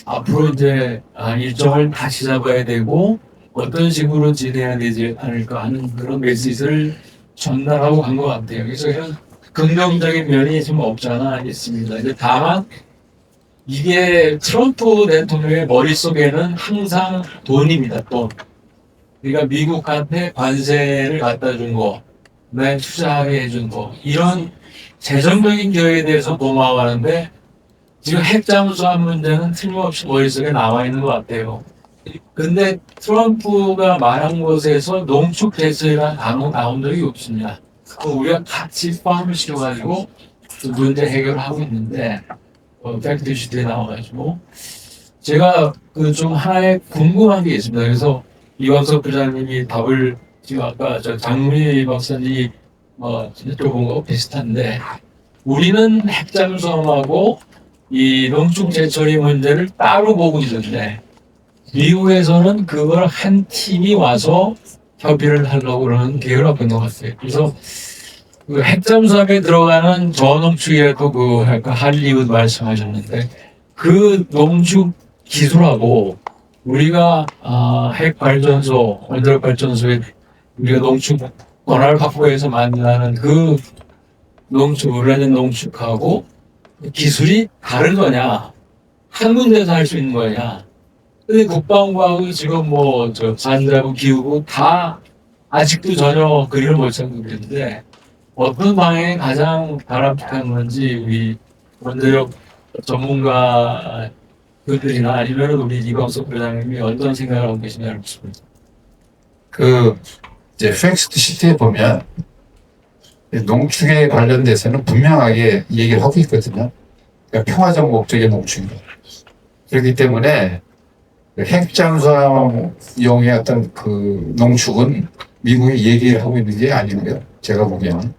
앞으로 이제 일정을 다시 잡아야 되고 어떤 식으로 진행해야 되지 않을까 하는 그런 메시지를 전달하고 간 것 같아요. 그래서 이런 긍정적인 면이 좀 없잖아 있습니다. 이제 다만 이게 트럼프 대통령의 머릿속에는 항상 돈입니다. 돈. 그러니까 미국한테 관세를 갖다 준 거, 그다음에 투자하게 해준 거 이런 재정적인 기여에 대해서 고마워하는데 지금 핵잠수함 문제는 틀림없이 머릿속에 나와 있는 것 같아요. 근데 트럼프가 말한 것에서 농축 대처가 나온 적이 없습니다. 우리가 같이 포함을 시켜가지고 문제 해결하고 있는데 팩트시트에 나와가지고 제가 그 좀 하나의 궁금한 게 있습니다. 그래서 이광석 부장님이 답을 지금 아까 저 장문희 박사님이 여쭤본 거 비슷한데 우리는 핵잠수함하고 이 농축 제철이 문제를 따로 보고 있는데 미국에서는 그걸 한 팀이 와서 협의를 하려고 그러는 계획을 갖고 있는 것 같아요. 그래서 그 핵잠수함에 들어가는 저농축이라도 그 아까 할리우드 말씀하셨는데 그 농축 기술하고 우리가 핵 발전소, 원자력 발전소에 우리가 농축 권한을 확보해서 만드는 그 농축, 우라늄 농축하고 기술이 다른 거냐? 한 군데서 할 수 있는 거냐? 근데 국방부하고 지금 산자부 기우고 다 아직도 전혀 그림을 못 찾고 있는데 어떤 방향이 가장 바람직한 건지 우리 원자력 전문가 그들이나 아니면 우리 이광석 부장님이 어떤 생각을 하고 계시냐 알겠습니다. 이제 팩트 시트에 보면 농축에 관련돼서는 분명하게 얘기를 하고 있거든요. 그러니까 평화적 목적의 농축이다. 그렇기 때문에 핵잠수함용의 어떤 그 농축은 미국이 얘기를 하고 있는 게 아니고요. 제가 보기에는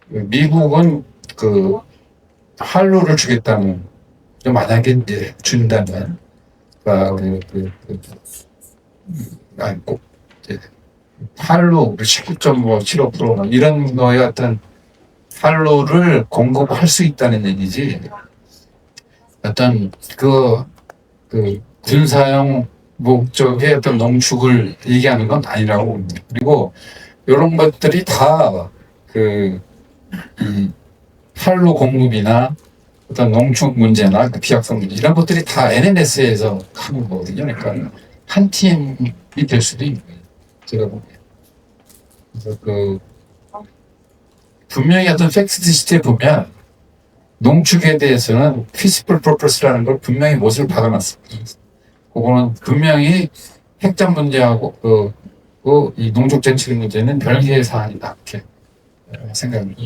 미국은 그 한루를 주겠다는 만약에 이제 준다면 꼭 한루 19.75% 이런 거의 어떤 한루를 공급할 수 있다는 얘기지 어떤 그 군사용 목적의 어떤 농축을 얘기하는 건 아니라고 봅니다. 그리고 이런 것들이 다 한루 공급이나 어떤 농축 문제나 비약성 문제 이런 것들이 다 NNS에서 하는 거거든요. 그러니까 한 팀이 될 수도 있는 거예요. 제가 보기에. 그래서 분명히 어떤 팩트 시트에 보면 농축에 대해서는 feasible purpose라는 걸 분명히 못을 박아놨습니다. 그거는 분명히 핵잠 문제하고 이 농축 정책 문제는 별개의 사안이다 이렇게 생각합니다.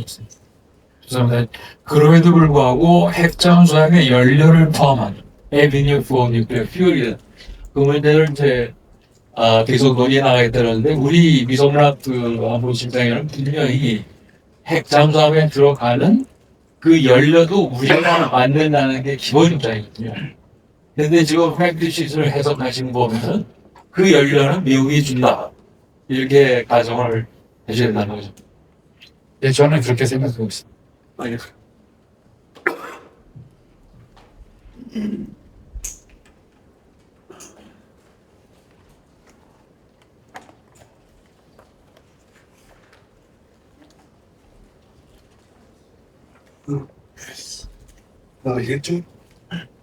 죄송합니다. 그럼에도 불구하고 핵잠수함의 연료를 포함한 Avenue for Nuclear Fuel이다. 그 문제를 이제 계속 논의해 나가겠다는데 우리 미성락 안보실장에는 분명히 핵 잠수함에 들어가는 그 연료도 우리가 만든다는 게 기본 입장이거든요. 근데 지금 팩트시트를 해석하신 거 보면 그 연료는 미국이 준다. 이렇게 가정을 해줘야 된다는 거죠. 예, 저는 그렇게 생각하고 있습니다. 이게 좀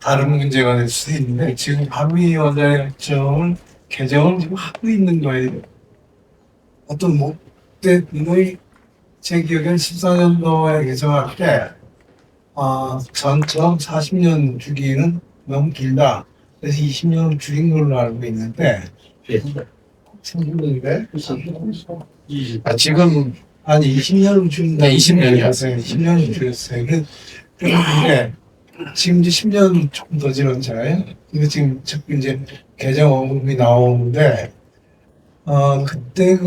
다른 문제가 될 수도 있는데 지금 한미 원자력협정을 개정을 지금 하고 있는 거예요. 어떤 목대 제 기억엔 14년도에 개정할 때 전처럼 40년 주기는 너무 길다. 그래서 20년을 줄인 걸로 알고 있는데 30년인데 지금 아니 20년을 줄인다. 네, 20년 이요. 20년을 줄였어요. 그런데 지금 이제 10년 조금 더 지났잖아요. 근데 지금 자꾸 이제 개정 언급이 나오는데, 그때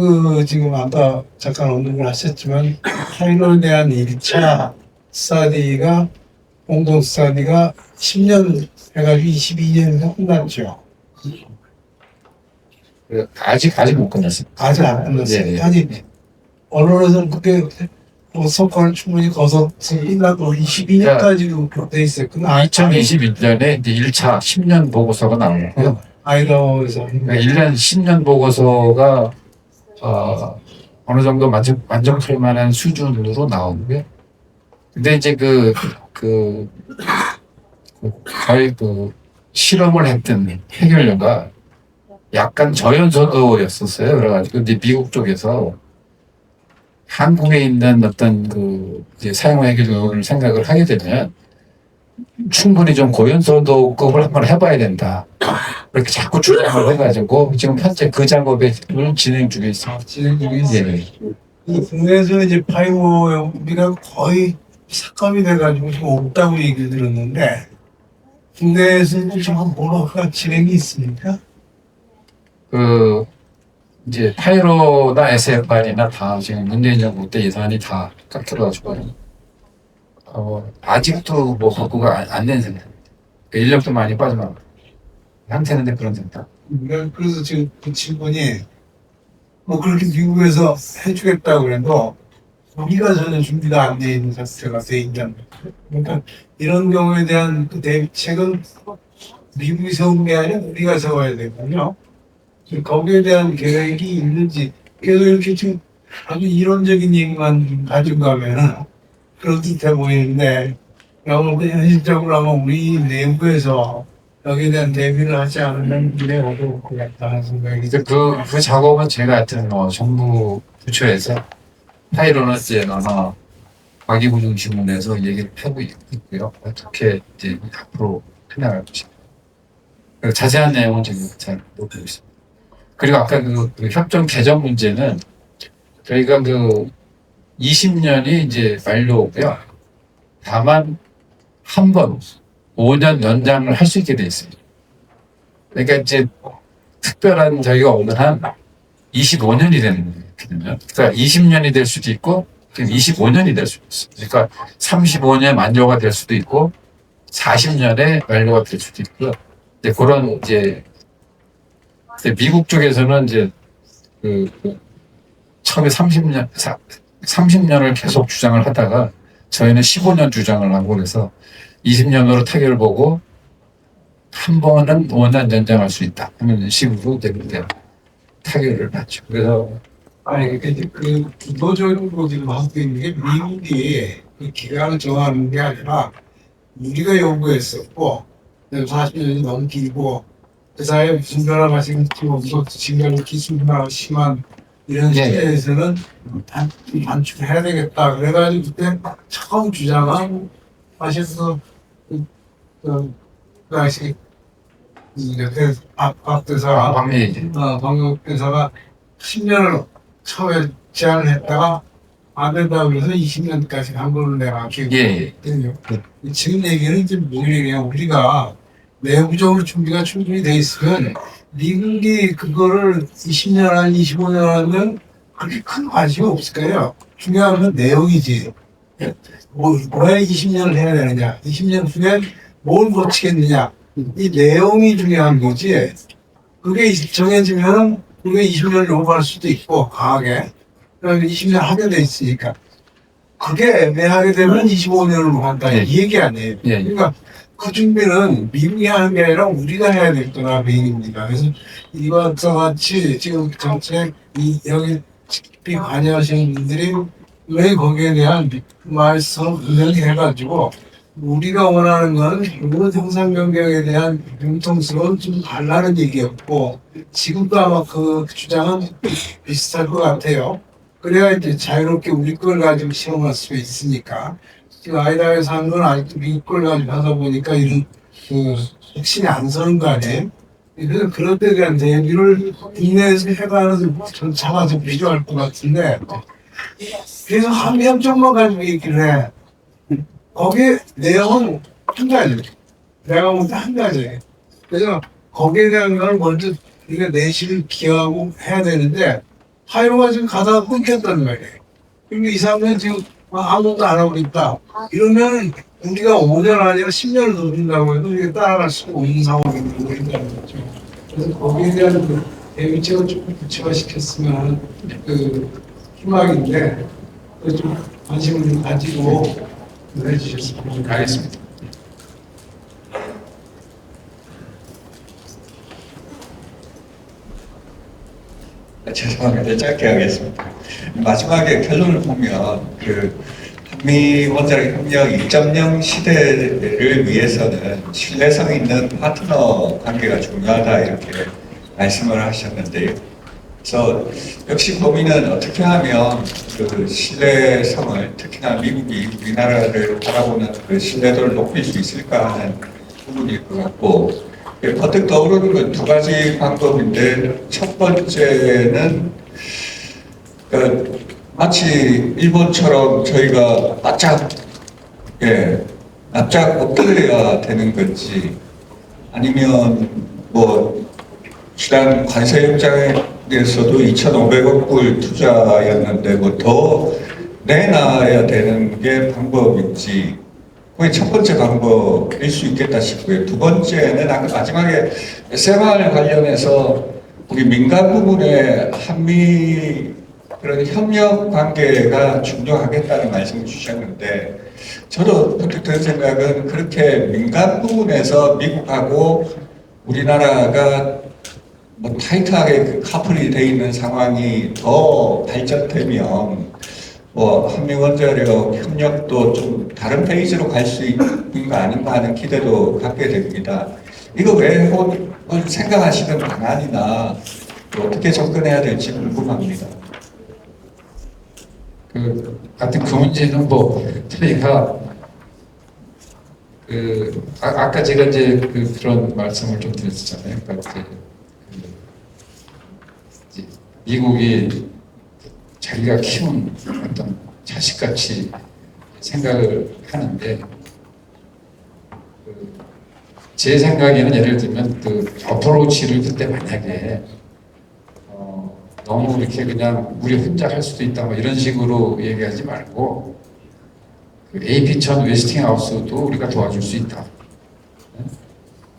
지금 아까 잠깐 언급을 하셨지만, 타이로에 대한 1차 스타디가, 공동 스타디가 10년 해가지고 22년에 끝났죠. 아직 못 끝났습니다. 아직 안 끝났어요. 네, 네. 아니, 언론에서는 그게 성과를 충분히 거둬서 끝나고 22년까지도 돼 있어요. 2021년에 이제 1차 10년 보고서가 나오고요. 아이다호에서. 그러니까 1년 10년 보고서가 어느 정도 만족할 만한 수준으로 나오고요. 근데 이제 저희 실험을 했던 해결료가 약간 저연소도였었어요. 그래가지고 이제 미국 쪽에서 한국에 있는 어떤 이제 사용 해결료를 생각을 하게 되면 충분히 좀 고연소도급을 한번 해봐야 된다. 그렇게 자꾸 주장을 해가지고 지금 현재 그 작업을 진행 중에 있습니다. 진행 중에 있어요. 예. 국내에서는 이제 파이버 우리가 거의 삭감이 돼가지고 지금 없다고 얘기를 들었는데 국내에서는 지금 뭐가 진행이 있습니까? 이제 파이로나 SFR이나 다 지금 문재인 정부 때 예산이 다 깎여가지고 아직도 복구가 안 된 상태. 인력도 많이 빠져나가고 상태는 그런 상태. 그래서 지금 그 친구니 그렇게 미국에서 해주겠다고 그래도 우리가 전혀 준비가 안 돼 있는 상태가 돼 있는. 그러니까 이런 경우에 대한 대책은 미국이 세운 게 아니라 우리가 세워야 되거든요. 거기에 대한 계획이 있는지 계속 이렇게 지금 아주 이론적인 얘기만 가지고 가면은 그렇듯해 보이는데 아무튼 현실적으로 아마 우리 내부에서 여기에 대한 대비를 하지 않으면 미래 어려울 것 같다는 생각이 이제 그 작업은 제가 하여튼 정부 부처에서 파이로나 제나 과기부 중심으로 얘기를 하고 있고요. 어떻게 이제 앞으로 해나갈 것인가. 자세한 내용은 지금 잘 모르고 있습니다. 그리고 아까 그 협정 개정 문제는 저희가 20년이 이제 만료고요. 다만 한 번 5년 연장을 할 수 있게 돼 있습니다. 그러니까 이제 특별한 저희가 오늘 한 25년이 되는 거거든요. 그러니까 20년이 될 수도 있고 지금 25년이 될 수도 있어요. 그러니까 35년 만료가 될 수도 있고 40년에 만료가 될 수도 있고요. 이제 그런 이제 미국 쪽에서는 이제 처음에 30년을 계속 주장을 하다가 저희는 15년 주장을 하고 그래서 20년으로 타결을 보고 한 번은 5년 연장할 수 있다 하는 식으로 이제 타결을 받죠. 그래서 아니 그 구도적으로 지금 하고 있는 게 미국이 그 기간을 정하는 게 아니라 우리가 요구했었고 40년이 너무 길고 그 사이에 무슨 변화가 생길지 모르고 지금 기술 변화가 심한 이런 시대에서는 단축해야 되겠다. 그래가지고 그때 처음 주장한 사실은 그 당시 박 대사가 방역 대사가 10년을 처음에 제안을 했다가 안 된다고 해서 20년까지 한 걸로 내가 기억이 있거든요. 지금 얘기는 이제 뭐냐면 우리가 내부적으로 준비가 충분히 돼 있으면 미국이 그거를 20년 한 25년 하면 그렇게 큰 관심이 없을 거예요. 중요한 건 내용이지. 왜 20년을 해야 되느냐? 20년 후에 뭘 고치겠느냐? 이 내용이 중요한 거지. 그게 정해지면 그게 20년을 요구할 수도 있고 강하게. 그러면 20년 하게 돼 있으니까. 그게 애매하게 되면 25년으로 한다. 이 얘기 아니에요. 예. 그러니까 그 준비는 미국이 하는 게 아니라 우리가 해야 될 거라 메인입니다. 그래서 이와 같이 지금 정책 여기 깊이 관여하시는 분들이 왜 거기에 대한 말씀 운영해가지고 우리가 원하는 건 이런 형상 변경에 대한 융통스러운 좀 달라는 얘기였고 지금도 아마 그 주장은 비슷할 것 같아요. 그래야 이제 자유롭게 우리 걸 가지고 시험할 수 있으니까 지금 아이다에서 한 건 아직도 미국 걸 가지고 하다 보니까 이런 그 확신이 안 서는 거 아니에요? 그래서 그런 데 대한 대비를 국내에서 해가는 전차가 좀 필요할 것 같은데 그래서 한미협정만 가지고 얘기를 해. 거기에 내용은 한 가지. 내가 볼 때 한 가지. 그래서 거기에 대한 걸 먼저 우리가 내실을 기여하고 해야 되는데 하이로가 지금 가다가 끊겼단 말이에요. 그러니까 이 사람은 지금 아무것도 안 하고 있다. 이러면 우리가 5년 아니라 10년을 더 준다고 해도 이게 따라갈 수가 없는 상황이 된다는 거죠. 그래서 거기에 대한 그 대비책을 조금 구체화시켰으면 하는 그 희망인데 좀 관심을 좀 가지고 해주셨으면 알겠습니다. 죄송합니다. 짧게 하겠습니다. 마지막에 결론을 보면 그 한미 원자력 협력 2.0 시대를 위해서는 신뢰성 있는 파트너 관계가 중요하다 이렇게 말씀을 하셨는데요. 그래서 역시 고민은 어떻게 하면 그 신뢰성을 특히나 미국이 우리나라를 바라보는 그 신뢰도를 높일 수 있을까 하는 부분일 것 같고 버뜩 떠오르는 건 두 가지 방법인데 첫 번째는 마치 일본처럼 저희가 납작 엎드려야 되는 건지 아니면 뭐 지난 관세협정에서도 2,500억 불 투자였는데 뭐 더 내놔야 되는 게 방법인지 그게 첫 번째 방법일 수 있겠다 싶고요. 두 번째는 아까 마지막에 SMR 관련해서 우리 민간 부분에 한미 그런 협력 관계가 중요하겠다는 말씀을 주셨는데 저도 그렇게 든 생각은 그렇게 민간 부분에서 미국하고 우리나라가 뭐 타이트하게 그 카플이 돼 있는 상황이 더 발전되면 뭐 한미 원자력 협력도 좀 다른 페이지로 갈 수 있는 거 아닌가 하는 기대도 갖게 됩니다. 이거 외에 생각하시는 방안이나 어떻게 접근해야 될지 궁금합니다. 하여튼 그 문제는 뭐 저희가 아까 제가 이제 그런 말씀을 좀 드렸잖아요. 그러니까 이제 미국이 자기가 키운 어떤 자식같이 생각을 하는데 제 생각에는 예를 들면 어프로치를 그때 만약에 너무 이렇게 그냥 우리 혼자 할 수도 있다 뭐 이런 식으로 얘기하지 말고 AP천 웨스팅하우스도 우리가 도와줄 수 있다.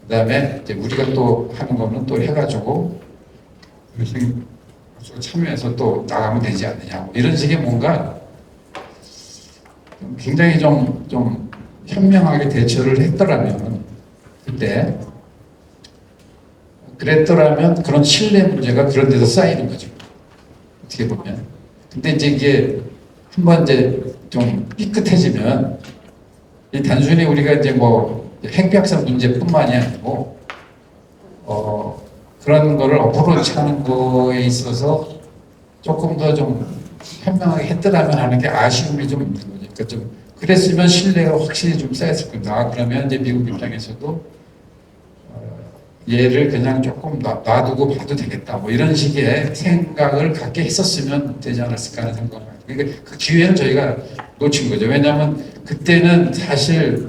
그다음에 이제 우리가 또 하는 거는 또 해가지고 참여해서 또 나가면 되지 않느냐 뭐 이런 식의 뭔가 굉장히 좀 현명하게 대처를 했더라면 그때 그랬더라면 그런 신뢰 문제가 그런 데서 쌓이는 거죠. 어떻게 보면. 근데 이제 이게 한번 이제 좀 삐끗해지면 단순히 우리가 이제 뭐 핵비약사 문제뿐만이 아니고 그런 거를 어프로치 하는 거에 있어서 조금 더 좀 현명하게 했더라면 하는 게 아쉬움이 좀 있는 거죠. 그러니까 좀 그랬으면 신뢰가 확실히 좀 쌓였을 겁니다. 그러면 이제 미국 입장에서도 얘를 그냥 조금 놔두고 봐도 되겠다. 뭐 이런 식의 생각을 갖게 했었으면 되지 않았을까 하는 생각을 합니다. 그러니까 그 기회는 저희가 놓친 거죠. 왜냐하면 그때는 사실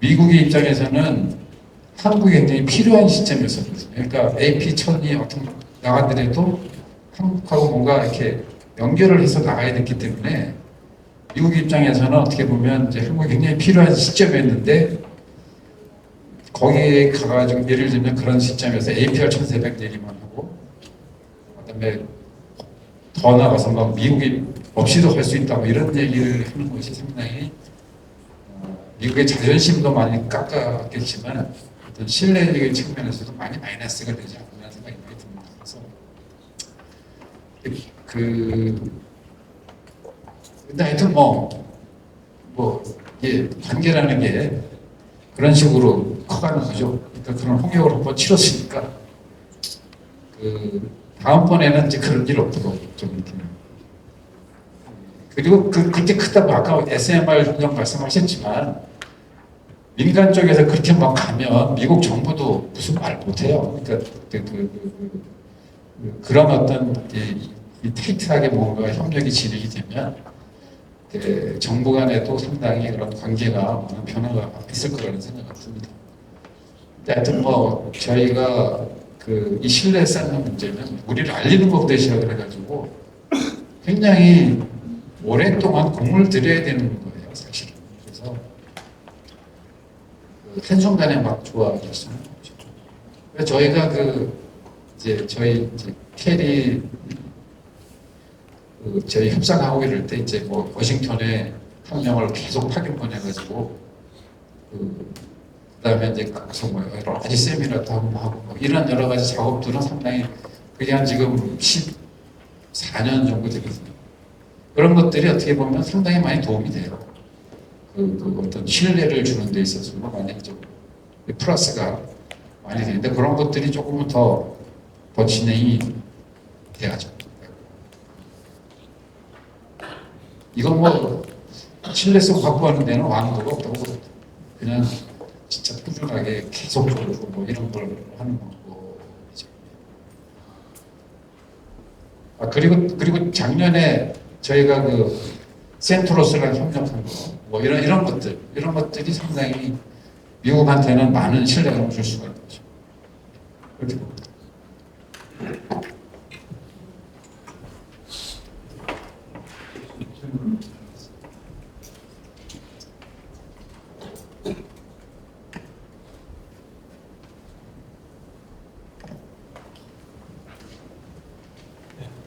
미국의 입장에서는 한국에 굉장히 필요한 시점이었거든요. 그러니까 AP1000이 어떤 나가더라도 한국하고 뭔가 이렇게 연결을 해서 나가야 됐기 때문에 미국 입장에서는 어떻게 보면 이제 한국이 굉장히 필요한 시점이었는데 거기에 가가지고 예를 들면 그런 시점에서 APR 1400 얘기만 하고 그다음에 더 나가서 막 미국이 없이도 할 수 있다 뭐 이런 얘기를 하는 것이 상당히 미국의 자존심도 많이 깎았겠지만 어떤 신뢰적인 측면에서도 많이 마이너스가 되지 않나 생각이 많이 듭니다. 그래서 근데 하여튼 이게 관계라는 게 그런 식으로 커가는 거죠. 그러니까 그런 홍역을 한번 치렀으니까 다음번에는 이제 그런 일 없도록 좀 이렇게. 그리고 그렇게 크다고 아까 SMR 훈련 말씀하셨지만 민간 쪽에서 그렇게 막 가면 미국 정부도 무슨 말 못해요. 그러니까 그런 어떤 이 타이트하게 뭔가 협력이 진행이 되면 정부 간에도 상당히 그런 관계가 많은 변화가 있을 거라는 생각이 듭니다. 하여튼 저희가 이 신뢰 쌓는 문제는 우리를 알리는 것부터 시작을 해가지고 굉장히 오랫동안 공을 들여야 되는 거예요, 사실은. 그래서 한순간에 막 좋아졌어요. 그래서 저희가 저희 캐리 저희 협상하고 이럴 때 이제 워싱턴에 한 명을 계속 파견 보내가지고 그다음에 이제 가서 여러 가지 세미나도 하고 이런 여러 가지 작업들은 상당히 그게 한 지금 14년 정도 되거든요. 그런 것들이 어떻게 보면 상당히 많이 도움이 돼요. 어떤 신뢰를 주는 데 있어서 많이 좀 플러스가 많이 되는데 그런 것들이 조금은 더 진행이 돼야죠. 이건 신뢰성 확보하는 데는 완도가 없다고 보거든요. 그냥 진짜 꾸준하게 계속적으로 이런 걸 하는 방법이죠. 그리고 작년에 저희가 센트로스랑 협력한 거, 이런 것들이 상당히 미국한테는 많은 신뢰감을 줄 수가 있는 거죠. 그렇게 봅니다.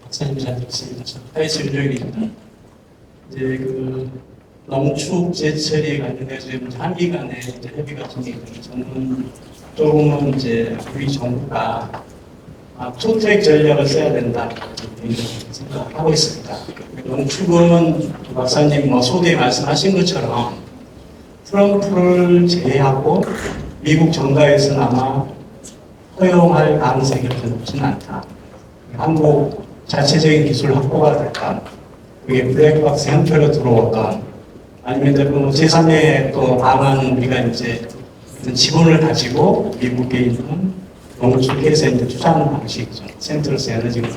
박사님 잘 들었습니다. 하이스 윤정입니다. 이제 농축 제철에 관련해서 한미 간의 협의가 진행되는 저는 조금은 이제 우리 정부가 투트랙 전략을 써야 된다 생각하고 있습니다. 농축은 박사님 소개에 말씀하신 것처럼 트럼프를 제외하고 미국 정가에서는 아마 허용할 가능성이 그렇게 높지는 않다. 한국 자체적인 기술 확보가 될까? 그게 블랙박스 형태로 들어오던 아니면 제3의 또 방안 우리가 이제 지분을 가지고 미국에 있는 농축해서 이제 투자하는 방식이죠. 센트러스 에너지가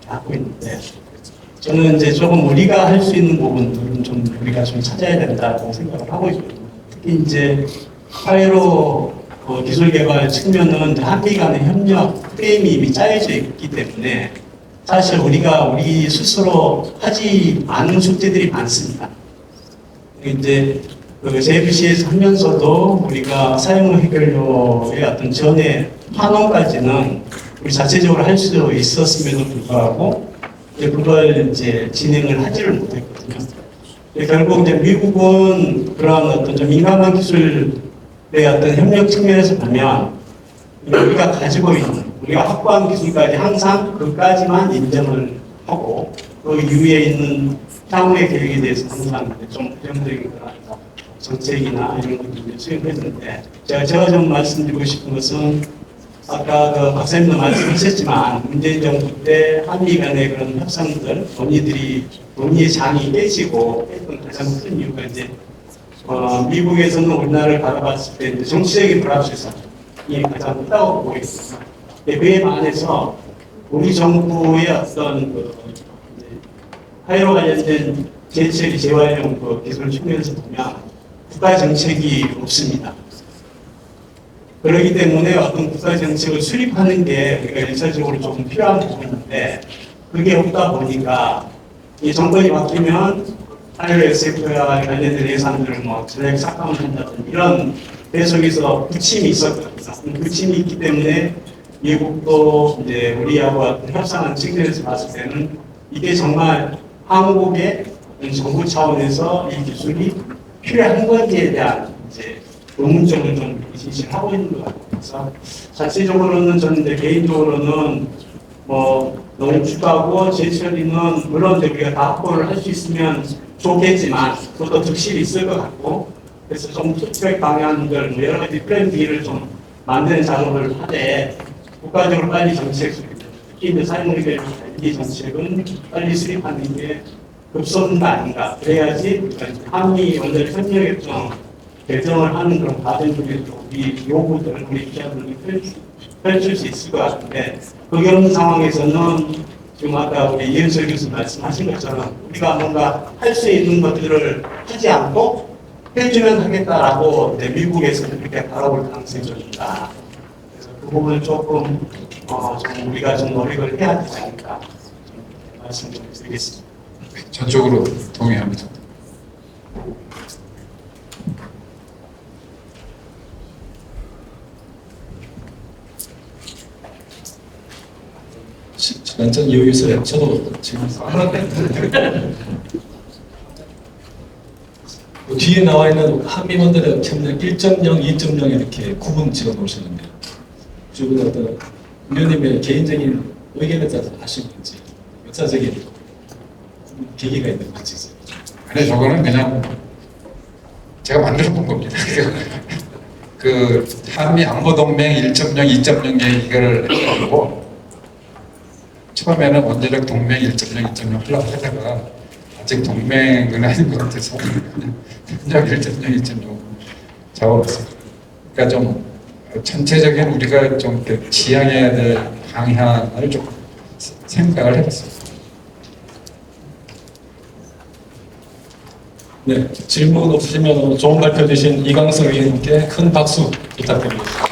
하고 있는데 저는 이제 조금 우리가 할 수 있는 부분들은 좀 우리가 좀 찾아야 된다고 생각을 하고 있거든요. 특히 이제 파이로 기술 개발 측면은 한미 간의 협력 프레임이 이미 짜여져 있기 때문에 사실 우리 스스로 하지 않은 숙제들이 많습니다. 이제 JFC에서 하면서도 우리가 사용 해결료의 어떤 전에 환원까지는 우리 자체적으로 할 수 있었음에도 불구하고 그걸 이제 진행을 하지를 못했거든요. 결국 이제 미국은 그런 어떤 좀 민감한 기술의 어떤 협력 측면에서 보면 우리가 가지고 있는 우리가 확보한 기술까지 항상 그까지만 인정을 하고 그 이후에 있는 향후의 계획에 대해서 항상 좀 부정적인 그런 정책이나 이런 것들을 수행했는데 제가 좀 말씀드리고 싶은 것은 아까 박사님도 말씀하셨지만 문재인 정부 때 한미 간의 그런 협상들 논의의 장이 깨지고 했던 가장 큰 이유가 이제 미국에서는 우리나라를 바라봤을 때 정치적인 불합리성이 가장 크다고 보고 있습니다. 그에 반해서 우리 정부의 어떤 하이로 관련된 제철이 재활용 기술 측면에서 보면 국가 정책이 없습니다. 그렇기 때문에 어떤 국가 정책을 수립하는 게 우리가 일차적으로 조금 필요한 부분인데 그게 없다 보니까 이 정권이 바뀌면 IOSF와 관련된 예산들을 뭐 전액 삭감을 한다든지 이런 계속해서 부침이 있었거든요. 부침이 있기 때문에 미국도 이제 우리하고 어떤 협상하는 측면에서 봤을 때는 이게 정말 한국의 정부 차원에서 이 기술이 필요한 건지에 대한 이제 의문점을 좀 진실하고 있는 것 같아요. 그래서 자체적으로는 저는 이제 개인적으로는 뭐 농축하고 제철이는 물론 이제 우리가 다 확보를 할 수 있으면 좋겠지만 그것도 득실이 있을 것 같고 그래서 좀 투트랙 방향들 뭐 여러 가지 플랜 B를 좀 만드는 작업을 하되 국가적으로 빨리 정책 수립, 특히 이제 사용료계 이 정책은 빨리 수립하는 게 급선무가 아닌가. 그래야지 한미 원자력 협력협정 결정을 하는 그런 과정 중에서 우리 요구들을 우리 기자들이 펼칠 수 있을 것 같은데 그게 없는 상황에서는 지금 아까 우리 이현철 교수 말씀하신 것처럼 우리가 뭔가 할 수 있는 것들을 하지 않고 해주면 하겠다라고 이제 미국에서는 그렇게 바라볼 가능성이 좀 있다. 그래서 그 부분을 조금 좀 우리가 좀 노력을 해야 되지 않을까 말씀 좀 드리겠습니다. 전적으로 동의합니다. 완전 여유있어요. 저도 지금 뒤에 나와 있는 한미 원자력 협력 1.0, 2.0 이렇게 구분 지어 놓으셨는데 주변 어떤 위원님의 개인적인 의견에 따라서 하신 건지 역사적인 계기가 있는 건지. 아니 저거는 그냥 제가 만들어 본 겁니다. 그 한미 안보동맹 1.0, 2.0 얘기를 해가지고 처음에는 원자력 동맹 1.0, 2.0 하려고 하다가 아직 동맹은 아닌 것 같아서 그냥 1.0, 2.0 잡아봤어요. 그러니까 좀 전체적인 우리가 좀 지향해야 될 방향을 좀 생각을 해봤어요. 네, 질문 없으시면 좋은 발표 주신 이광석 의원님께 큰 박수 부탁드립니다.